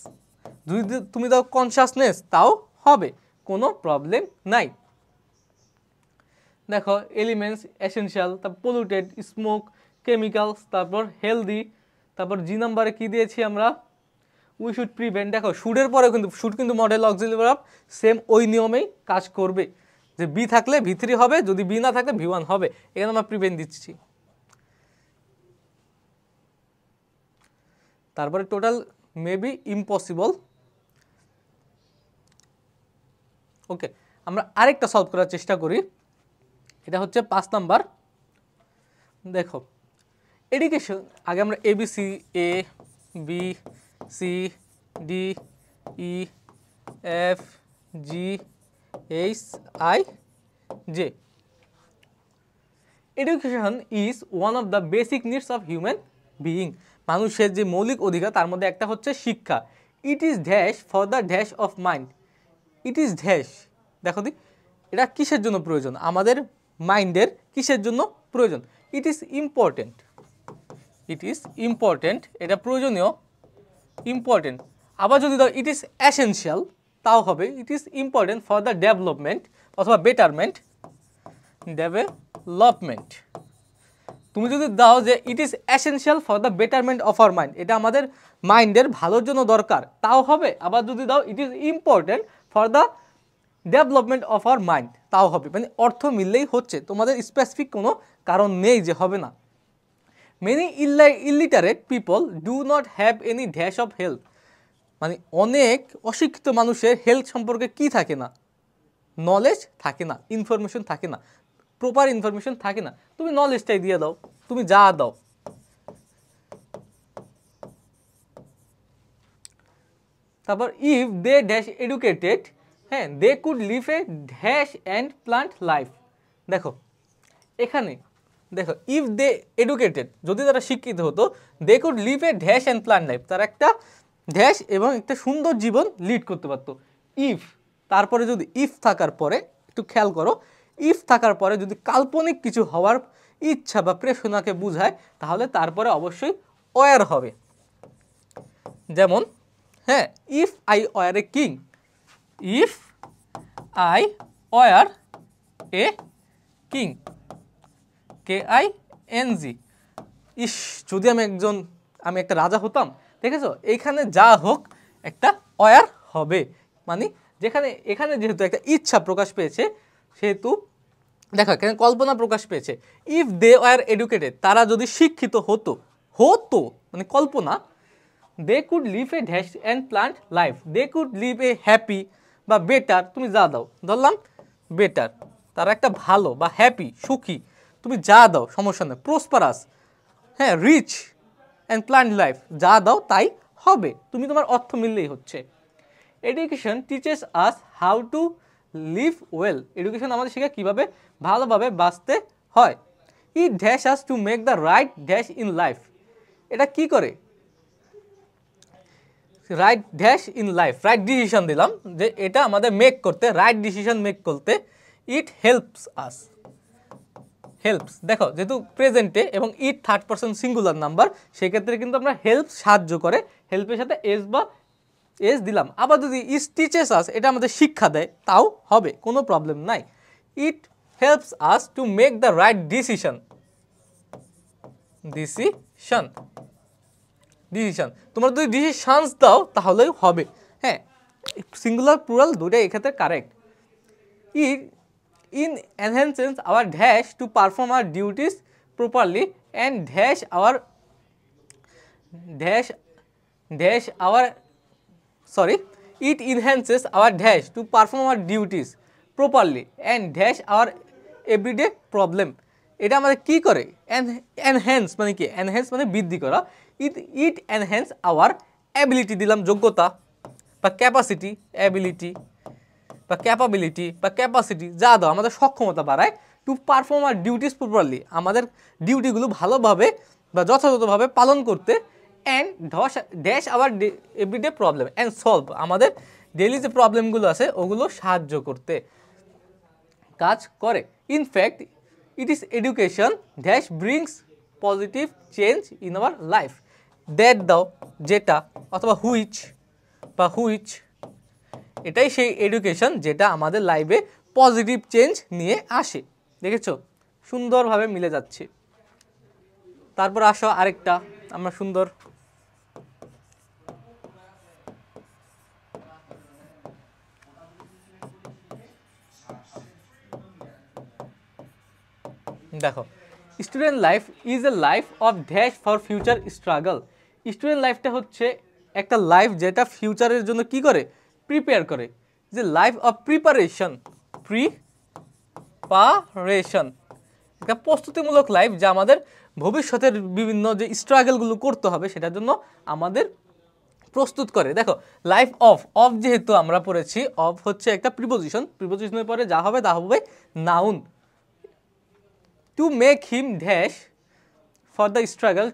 যদি তুমি দাও কনসিয়াসনেস, তাও হবে, কোনো প্রবলেম নাই। দেখো এলিমেন্টস, এসেনশিয়াল, তারপর পলিউটেড, স্মোক, কেমিক্যালস, তারপর হেলদি, তারপর জি নাম্বারে কি দিয়েছি আমরা? We should prevent. দেখো শুডের পরে কিন্তু, শুড কিন্তু মডেল অক্সিলারি ভার্ব, সেম ওই নিয়মেই কাজ করবে, যে বি থাকলে V3 হবে, যদি বি না থাকলে V1 হবে। এখানে আমরা প্রিভেন্ট দিচ্ছি। তারপরে টোটাল মে বি ইম্পসিবল। ওকে, আমরা আরেকটা সলভ করার চেষ্টা করি। এটা হচ্ছে 5 নাম্বার। দেখো এডুকেশন, আগে আমরা ABC, A B C D E F G H I J। Education is one of the basic needs of human being. মানুষের যে মৌলিক অধিকার, তার মধ্যে একটা হচ্ছে শিক্ষা। It is dash for the dash of mind. It is dash, দেখো দি, এটা কিসের জন্য প্রয়োজন? আমাদের মাইন্ডের কিসের জন্য প্রয়োজন? It is important, it is important, এটা প্রয়োজনীয়, ইম্পর্টেন্ট। আবার যদি দাও ইট ইজ এসেনশিয়াল, তাও হবে। It is important for the development অথবা বেটারমেন্ট, ডেভেলপমেন্ট। তুমি যদি দাও যে it is essential for the betterment of our mind, এটা আমাদের মাইন্ডের ভালোর জন্য দরকার, তাও হবে। আবার যদি দাও it is important for the development of our mind, তাও হবে। মানে অর্থ মিললেই হচ্ছে, তোমাদের স্পেসিফিক কোনো কারণ নেই যে হবে না। Many illiterate people do not have any dash of health, মানে অনেক অশিক্ষিত মানুষের হেলথ সম্পর্কে কি থাকে না, নলেজ থাকে না, ইনফরমেশন থাকে না, প্রপার ইনফরমেশন থাকে না। তুমি নলেজটাই দিয়ে দাও, তুমি যা দাও। তারপর ইফ দে ড্যাশ এডুকেটেড, হ্যাঁ, they could live a dash and plant life. দেখো এখানে দেখো, ইফ দে এডুকেটেড, যদি তারা শিক্ষিত হতো, they could live a dash and plant life, তারা একটা ড্যাশ এবং একটা সুন্দর জীবন লিড করতে পারতো। ইফ, তারপরে যদি ইফ থাকার পরে, একটু খেয়াল করো, ইফ থাকার পরে যদি কাল্পনিক কিছু হওয়ার ইচ্ছা বা প্রেরণাকে বুঝায়, তাহলে তারপরে অবশ্যই ওয়ার হবে। যেমন, হ্যাঁ, if I were a king, if I were a king, KING, ইস, যদি আমি একটা রাজা হতাম। দেখেছো, এইখানে যা হোক একটা ওয়ার হবে, মানে এখানে যেহেতু একটা ইচ্ছা প্রকাশ পেয়েছে, সেহেতু দেখো এখানে কল্পনা প্রকাশ পেয়েছে। ইফ দে ওয়ার এডুকেটেড, তারা যদি শিক্ষিত হতো, মানে কল্পনা, they could live a dash and plant life, they could live a happy বা বেটার, তুমি যা দাও, ধরলাম বেটার, তারা একটা ভালো বা হ্যাপি, সুখী, তুমি যা দাও সমস্যা নেই, প্রসপারাস, হ্যাঁ, রিচ অ্যান্ড প্লান্ট লাইফ, যা দাও তাই হবে, তুমি তোমার অর্থ মিললেই হচ্ছে। Education teaches us how to live well, education আমাদের শেখায় কীভাবে ভালোভাবে বাঁচতে হয়। It dash us to make the right dash in life, এটা কি করে, right dash in life, right decision দিলাম, যে এটা আমাদের মেক করতে, রাইট ডিসিশন মেক করতে। ইট হেল্পস আস, হেল্পস, দেখো যেহেতু প্রেজেন্টে এবং it third person singular number, সেক্ষেত্রে কিন্তু আমরা হেল্প, সাহায্য করে, হেল্পের সাথে এস বা এস দিলাম। আবার যদি ইস টিচেস আস, এটা আমাদের শিক্ষা দেয়, তাও হবে, কোনো প্রবলেম নাই। It helps us to make the right decision, তোমরা যদি ডিসিশনস দাও তাহলেই হবে, হ্যাঁ, সিঙ্গুলার প্লুরাল দুটাই এক্ষেত্রে correct. It in enhances our dash to perform our duties properly and dash our it enhances our dash to perform our duties properly and dash our everyday problem, এটা আমাদের কি করে, enhance মানে কি, enhance মানে বৃদ্ধি করা, it enhance our ability দিলাম, যোগ্যতা বা ক্যাপাসিটি, অ্যাবিলিটি বা ক্যাপাবিলিটি বা ক্যাপাসিটি, যা দাও আমাদের সক্ষমতা বাড়ায়, to perform our duties properly, আমাদের ডিউটিগুলো ভালোভাবে বা যথাযথভাবে পালন করতে, and dash our everyday problem and solve, আমাদের ডেইলি যে প্রবলেমগুলো আছে ওগুলো সাহায্য করতে কাজ করে। In fact it is education dash brings positive change in our life, that does, যেটা, অথবা হুইচ বা হুইচ, এটাই সেই এডুকেশন যেটা আমাদের লাইফে পজিটিভ চেঞ্জ নিয়ে আসে। দেখেছো, সুন্দরভাবে মিলে যাচ্ছে। তারপর আসো আরেকটা আমরা সুন্দর, দেখো, student life is a life of dash for future struggle, student লাইফটা হচ্ছে একটা লাইফ যেটা ফিউচারের জন্য কি করে, প্রিপেয়ার করে, যে লাইফ অফ প্রিপারেশন, একটা প্রস্তুতিমূলক লাইফ, যা আমাদের ভবিষ্যতের বিভিন্ন যে স্ট্রাগলগুলো করতে হবে সেটার জন্য আমাদের প্রস্তুত করে। দেখো, লাইফ অফ যেহেতু আমরা পড়েছি, অফ হচ্ছে একটা প্রিপোজিশনের পরে যা হবে তা হবে noun. To make him dash for the struggle,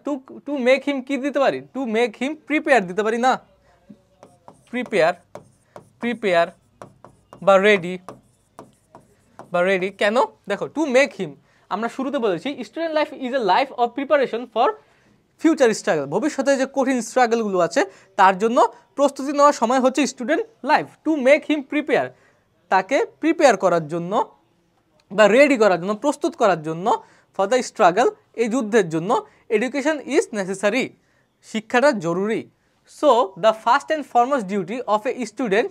to make him কি দিতে পারি, টু মেক হিম প্রিপেয়ার দিতে পারি না, প্রিপেয়ার বা রেডি, কেন, দেখো টু মেক হিম, আমরা শুরুতে বলেছি student life is a life of preparation for future struggle, ভবিষ্যতে যে কঠিন স্ট্রাগলগুলো আছে তার জন্য প্রস্তুতি নেওয়ার সময় হচ্ছে student life. To make him prepare, তাকে প্রিপেয়ার করার জন্য বা রেডি করার জন্য, প্রস্তুত করার জন্য, ফর দ্য স্ট্রাগল, এই যুদ্ধের জন্য এডুকেশন ইজ নেসেসারি, শিক্ষাটা জরুরি। So the first and foremost duty of a student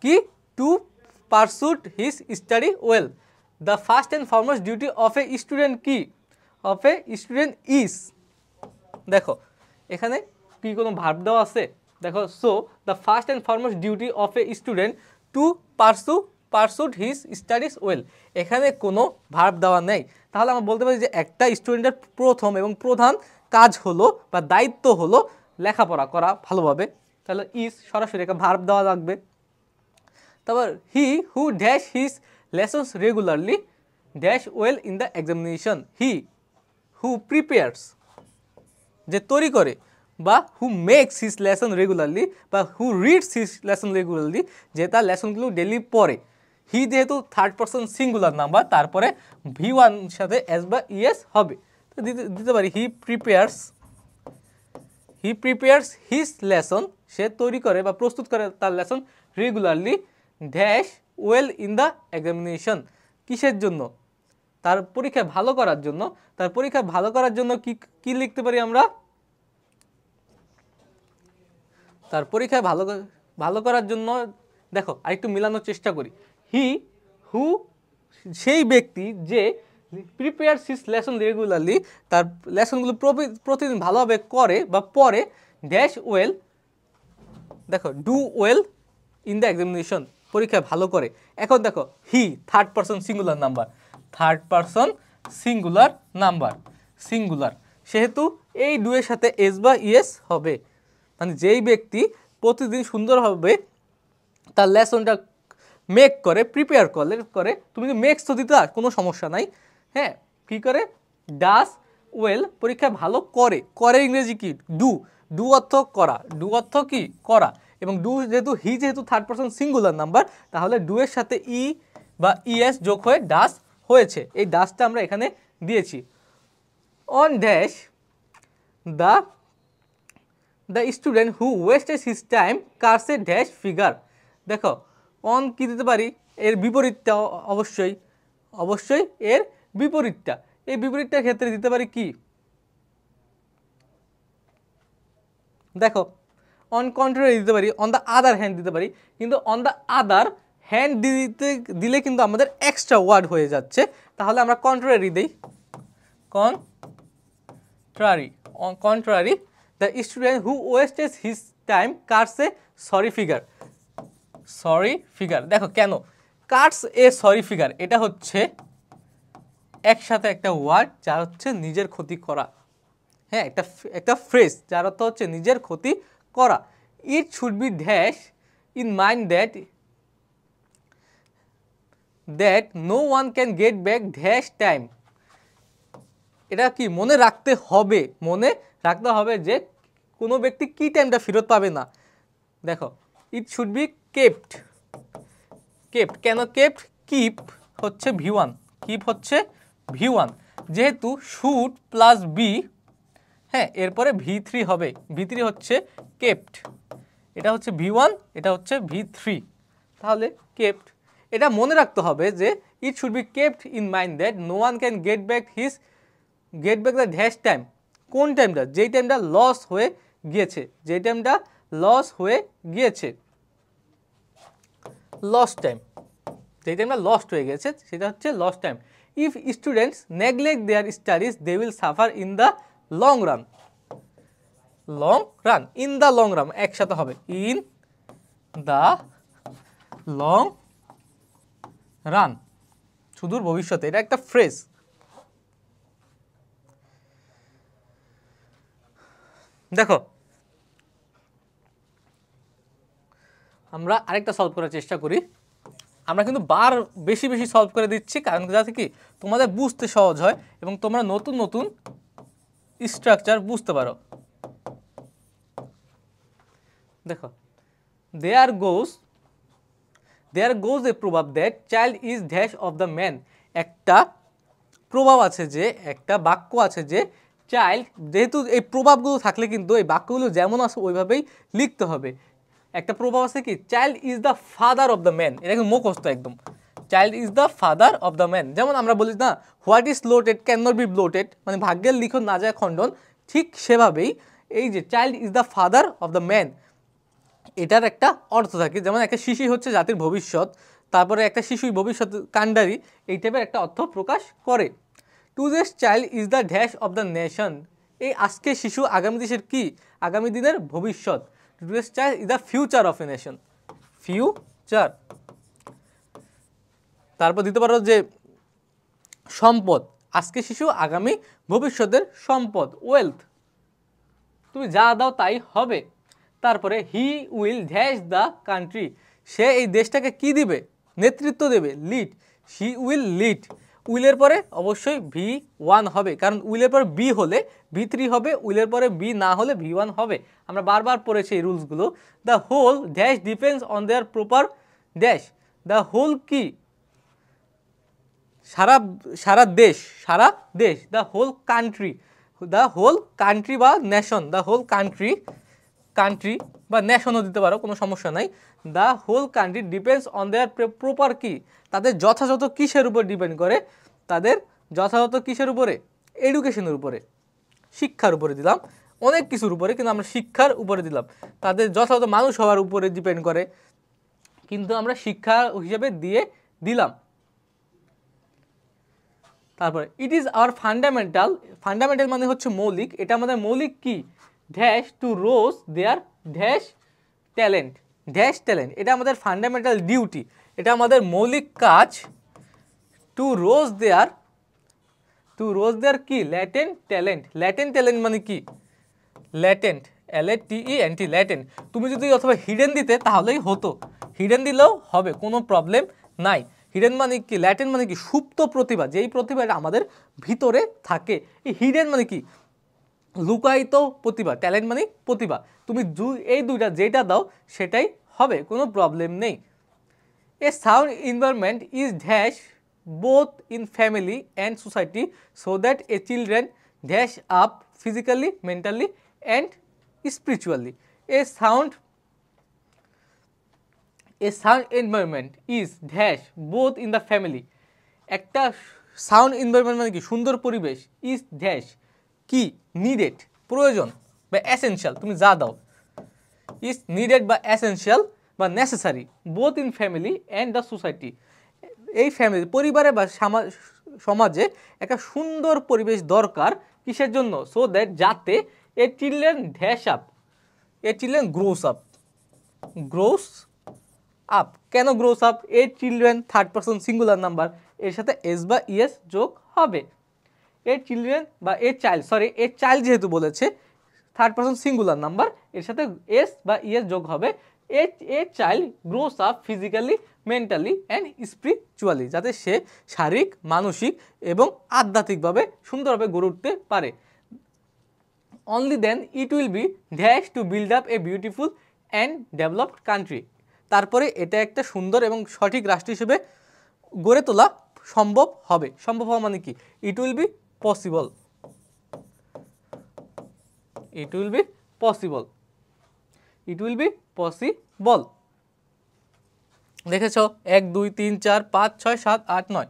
কি, to pursuit his study well. The first and foremost duty of a student কি, অফ এ স্টুডেন্ট ইজ, দেখো এখানে কি কোনো ভার্ব দেওয়া আছে, দেখো so the first and foremost duty of a student to pursuit his studies well, এখানে কোনো ভার্ব দেওয়া নেই। তাহলে আমরা বলতে পারি যে একটা স্টুডেন্টের প্রথম এবং প্রধান কাজ হলো বা দায়িত্ব হলো লেখাপড়া করা ভালোভাবে, তাহলে ইজ সরাসরি একটা ভার্ব দেওয়া লাগবে। তারপর he who dash his lessons regularly dash well in the examination, he who prepares, যে তৈরি করে, বা who makes his lesson regularly, বা who reads his lesson regularly, যে তার লেসনগুলো ডেলি পড়ে। হি যেহেতু থার্ড পারসন সিঙ্গুলার নাম্বার, তারপরে V1 সাথে এস বা ইএস হবে, তো দিতে পারি হি প্রিপেয়ার্স হিজ লেসন, সে তৈরি করে বা প্রস্তুত করে তার lesson regularly dash well in the examination, কিসের জন্য, তার পরীক্ষা ভালো করার জন্য। তার পরীক্ষা ভালো করার জন্য কি লিখতে পারি আমরা, তার পরীক্ষায় ভালো করার জন্য, দেখো আরেকটু মিলানোর চেষ্টা করি, হি হু সেই ব্যক্তি যে প্রিপেয়ার্স হিজ লেসন রেগুলারলি, তার লেসনগুলো প্রতিদিন ভালোভাবে করে বা পড়ে, ড্যাশ ওয়েল, দেখো do well in the examination, পরীক্ষায় ভালো করে। এখন দেখো he third person singular number, সেহেতু এই ডু এর সাথে এস বা ইএস হবে, মানে যেই ব্যক্তি প্রতিদিন সুন্দরভাবে তার লেসনটা মেক করে, প্রিপেয়ার করে, তুমি যদি মেক্স তো দিতে কোনো সমস্যা নাই, হ্যাঁ, কী করে, ডাস ওয়েল, পরীক্ষা ভালো করে ইংরেজি কি, ডু অর্থ করা, ডু অর্থ কি করা, এবং যেহেতু থার্ড পারসন সিঙ্গুলার নাম্বার, তাহলে ডু এর সাথে ই বা ইএস যোগ হয়ে ডাস হয়েছে, এই ডাসটা আমরা এখানে দিয়েছি। On dash the student who wastage his time curse a dash figure, দেখো অন কি দিতে পারি, এর বিপরীতটা অবশ্যই এর বিপরীতটা, এই বিপরীতটার ক্ষেত্রে দিতে পারি কি, দেখো অন কন্ট্রারি দিতে পারি, অন দ্য আদার হ্যান্ড দিতে পারি, কিন্তু অন দ্য আদার হ্যান্ড দিলে কিন্তু আমাদের এক্সট্রা ওয়ার্ড হয়ে যাচ্ছে, তাহলে আমরা কন্ট্রারি দিই, contrary the student who wastage his time curse a sorry figure, দেখো কেন কার্স এ সরি ফিগার, এটা হচ্ছে একসাথে একটা ওয়ার্ড যার হচ্ছে নিজের ক্ষতি করা, হ্যাঁ, একটা ফ্রেজ যার অর্থ হচ্ছে নিজের ক্ষতি করা। It should be dash in mind that no one can get back dash time, এটা কি মনে রাখতে হবে যে কোনো ব্যক্তি কি টাইমটা ফেরত পাবে না। দেখো ইট শুড বি কেপ্ট, কেন কেপ্ট, কিপ হচ্ছে V1, যেহেতু শুড প্লাস বি, হ্যাঁ, এরপরে V3 হবে, V3 হচ্ছে কেপ্ট, এটা হচ্ছে V1, এটা হচ্ছে V3, তাহলে কেপ্ট, এটা মনে রাখতে হবে যে it should be kept in mind that no one can get back the dash time, কোন টাইমটা, যেই টাইমটা লস হয়ে গিয়েছে, লস্ট হয়ে গেছে, সেটা হচ্ছে lost time. If students neglect their studies they will suffer in the long run, in the long run একসাথে হবে, ইন দ্য লং রান, সুদূর ভবিষ্যতে, এটা একটা ফ্রেজ। দেখো আমরা আরেকটা সলভ করার চেষ্টা করি, আমরা কিন্তু বেশি সলভ করে দিচ্ছি, কারণ যাতে কি তোমাদের বুঝতে সহজ হয় এবং তোমরা নতুন স্ট্রাকচার বুঝতে পারো। দেখো দেয়ার গোজ এ প্রভাব that child is dash of the man, একটা প্রভাব আছে যে, একটা বাক্য আছে যে চাইল্ড, যেহেতু এই প্রভাবগুলো থাকলে কিন্তু এই বাক্যগুলো যেমন আছে ওইভাবেই লিখতে হবে। একটা প্রভাব আছে কি, child is the father of the man, এটা কিন্তু মুখস্থ একদম, child is the father of the man. যেমন আমরা বলি না, what is lotted can not be blotted, মানে ভাগ্যের লিখন না যায় খণ্ডন, ঠিক সেভাবেই এই যে child is the father of the man, এটার একটা অর্থ থাকে। যেমন একটা শিশু হচ্ছে জাতির ভবিষ্যৎ, তারপরে একটা শিশুই ভবিষ্যৎ কাণ্ডারি, এই টাইপের একটা অর্থ প্রকাশ করে। Today's child is the dash of the nation, এই আজকের শিশু আগামী দেশের কি, আগামী দিনের ভবিষ্যৎ। Today's child is the future of a nation, future. তারপর দিতে পারো যে সম্পদ, আজকে শিশু আগামী ভবিষ্যতের সম্পদ, ওয়েলথ, তুমি যা দাও তাই হবে। তারপরে he will dash the country, সে এই দেশটাকে কি দিবে, নেতৃত্ব দেবে, লিড, হি উইল লিড। উইলের পরে অবশ্যই V1 হবে, কারণ উইলের পরে বি হলে V3 হবে, উইলের পরে বি না হলে V1 হবে। আমরা বারবার পড়েছি এই রুলসগুলো। The whole dash depends on their proper dash, the whole কি, সারা দেশ, দ্য হোল কান্ট্রি, বা নেশন, দ্য হোল কান্ট্রি বা নেশনও দিতে পারো, কোনো সমস্যা নাই। The whole country depends on their proper কি, তাদের যথাযথ কিসের উপর ডিপেন্ড করে, তাদের যথাযথ কিসের উপরে, এডুকেশনের উপরে, শিক্ষার উপরে দিলাম, অনেক কিছুর উপরে, কিন্তু আমরা শিক্ষার উপরে দিলাম। তাদের যথাযথ মানুষ হওয়ার উপরে ডিপেন্ড করে, কিন্তু আমরা শিক্ষা হিসেবে দিয়ে দিলাম। তারপরে ইট ইজ আওয়ার ফান্ডামেন্টাল মানে হচ্ছে মৌলিক, এটা আমাদের মৌলিক কি, dash two rose there dash talent, এটা আমাদের ফান্ডামেন্টাল ডিউটি, এটা আমাদের মৌলিক কাজ। টু রোজ দেয়ার কি, ল্যাটেন্ট ট্যালেন্ট মানে কি, ল্যাটেন্ট, LATENT, ল্যাটেন্ট। তুমি যদি অথবা হিডেন দিতে তাহলেই হতো, হিডেন দিলেও হবে, কোনো প্রবলেম নাই। হিডেন মানে কি, ল্যাটেন্ট মানে কি, সুপ্ত প্রতিভা, যেই প্রতিভাটা আমাদের ভিতরে থাকে। এই হিডেন মানে কি, লুকায়িত প্রতিভা, ট্যালেন্ট মানে প্রতিভা। তুমি এই দুইটা যেটা দাও সেটাই হবে, কোনো প্রবলেম নেই। A sound environment is dash both in family and society so that a children dash up physically, mentally and spiritually. A sound environment is dash both in the family, একটা সাউন্ড এনভায়রনমেন্ট মানে কি, সুন্দর পরিবেশ, ইজ ড্যাশ কি, নিডেড, প্রয়োজন বা এসেনশিয়াল, তুমি যা দাও, ইজ নিডেড বা এসেনশিয়াল বা necessary, both in family and the society, এই ফ্যামিলি, পরিবারে বা সমাজে একটা সুন্দর পরিবেশ দরকার, কিসের জন্য, সো দ্যাট, যাতে a children dash up, a children grows up, কেন grows up, a children third person singular number, এর সাথে এস বা ইএস যোগ হবে। এ চিলড্রেন বা এ চাইল্ড যেহেতু বলেছে, থার্ড পারসন সিঙ্গুলার নাম্বার, এর সাথে এস বা ইএস যোগ হবে। A child gross up physically, mentally and spiritually, যাতে সে শারীরিক, মানসিক এবং আধ্যাত্মিকভাবে সুন্দরভাবে গড়ে উঠতে পারে। Only then it will be dash to build up a beautiful and developed country, তারপরে এটা একটা সুন্দর এবং সঠিক রাষ্ট্র হিসেবে গড়ে তোলা সম্ভব হবে। সম্ভব হওয়া মানে কি, ইট উইল বি পসিবল, দেখেছ 1 2 3 4 5 6 7 8 9,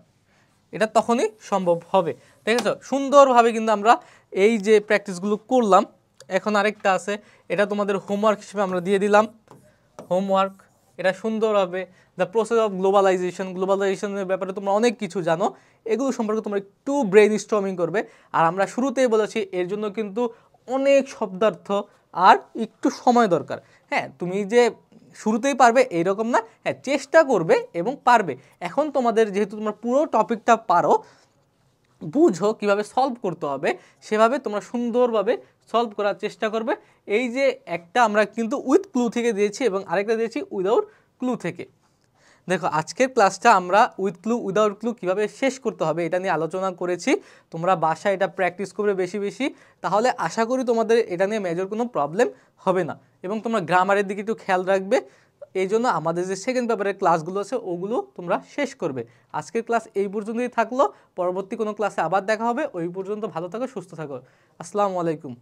এটা তখনই সম্ভব হবে। দেখেছ সুন্দরভাবে কিন্তু আমরা এই যে প্র্যাকটিসগুলো করলাম। এখন আরেকটা আছে, এটা তোমাদের হোমওয়ার্ক হিসেবে আমরা দিয়ে দিলাম। হোমওয়ার্ক, এটা সুন্দরভাবে দ্য প্রসেস অফ গ্লোবালাইজেশনের ব্যাপারে তোমরা অনেক কিছু জানো, এগুলো সম্পর্কে তোমরা একটু ব্রেইন স্টর্মিং করবে। আর আমরা শুরুতেই বলেছি এর জন্য কিন্তু অনেক শব্দার্থ আর একটু সময় দরকার। হ্যাঁ, তুমি যে শুরুতেই পারবে এইরকম না, হ্যাঁ চেষ্টা করবে এবং পারবে। এখন তোমাদের যেহেতু তোমরা পুরো টপিকটা পারো, বুঝো কিভাবে সলভ করতে হবে, সেভাবে তোমরা সুন্দরভাবে সলভ করার চেষ্টা করবে। এই যে একটা আমরা কিন্তু উইথ ক্লু থেকে দিয়েছি এবং আরেকটা দিয়েছি উইদাউট ক্লু থেকে। দেখো আজকের ক্লাসটা আমরা উইথ ক্লু উইদাউট ক্লু কীভাবে শেষ করতে হবে এটা নিয়ে আলোচনা করেছি। তোমরা বাসায় এটা প্র্যাকটিস করবে বেশি বেশি, তাহলে আশা করি তোমাদের এটা নিয়ে মেজর কোনো প্রবলেম হবে না। এবং তোমরা গ্রামারের দিকে একটু খেয়াল রাখবে। এই জন্য আমাদের যে সেকেন্ড পেপারের ক্লাসগুলো আছে ওগুলো তোমরা শেষ করবে। আজকের ক্লাস এই পর্যন্তই থাকলো, পরবর্তী কোনো ক্লাসে আবার দেখা হবে। ওই পর্যন্ত ভালো থাকো, সুস্থ থাকো। আসসালামু আলাইকুম।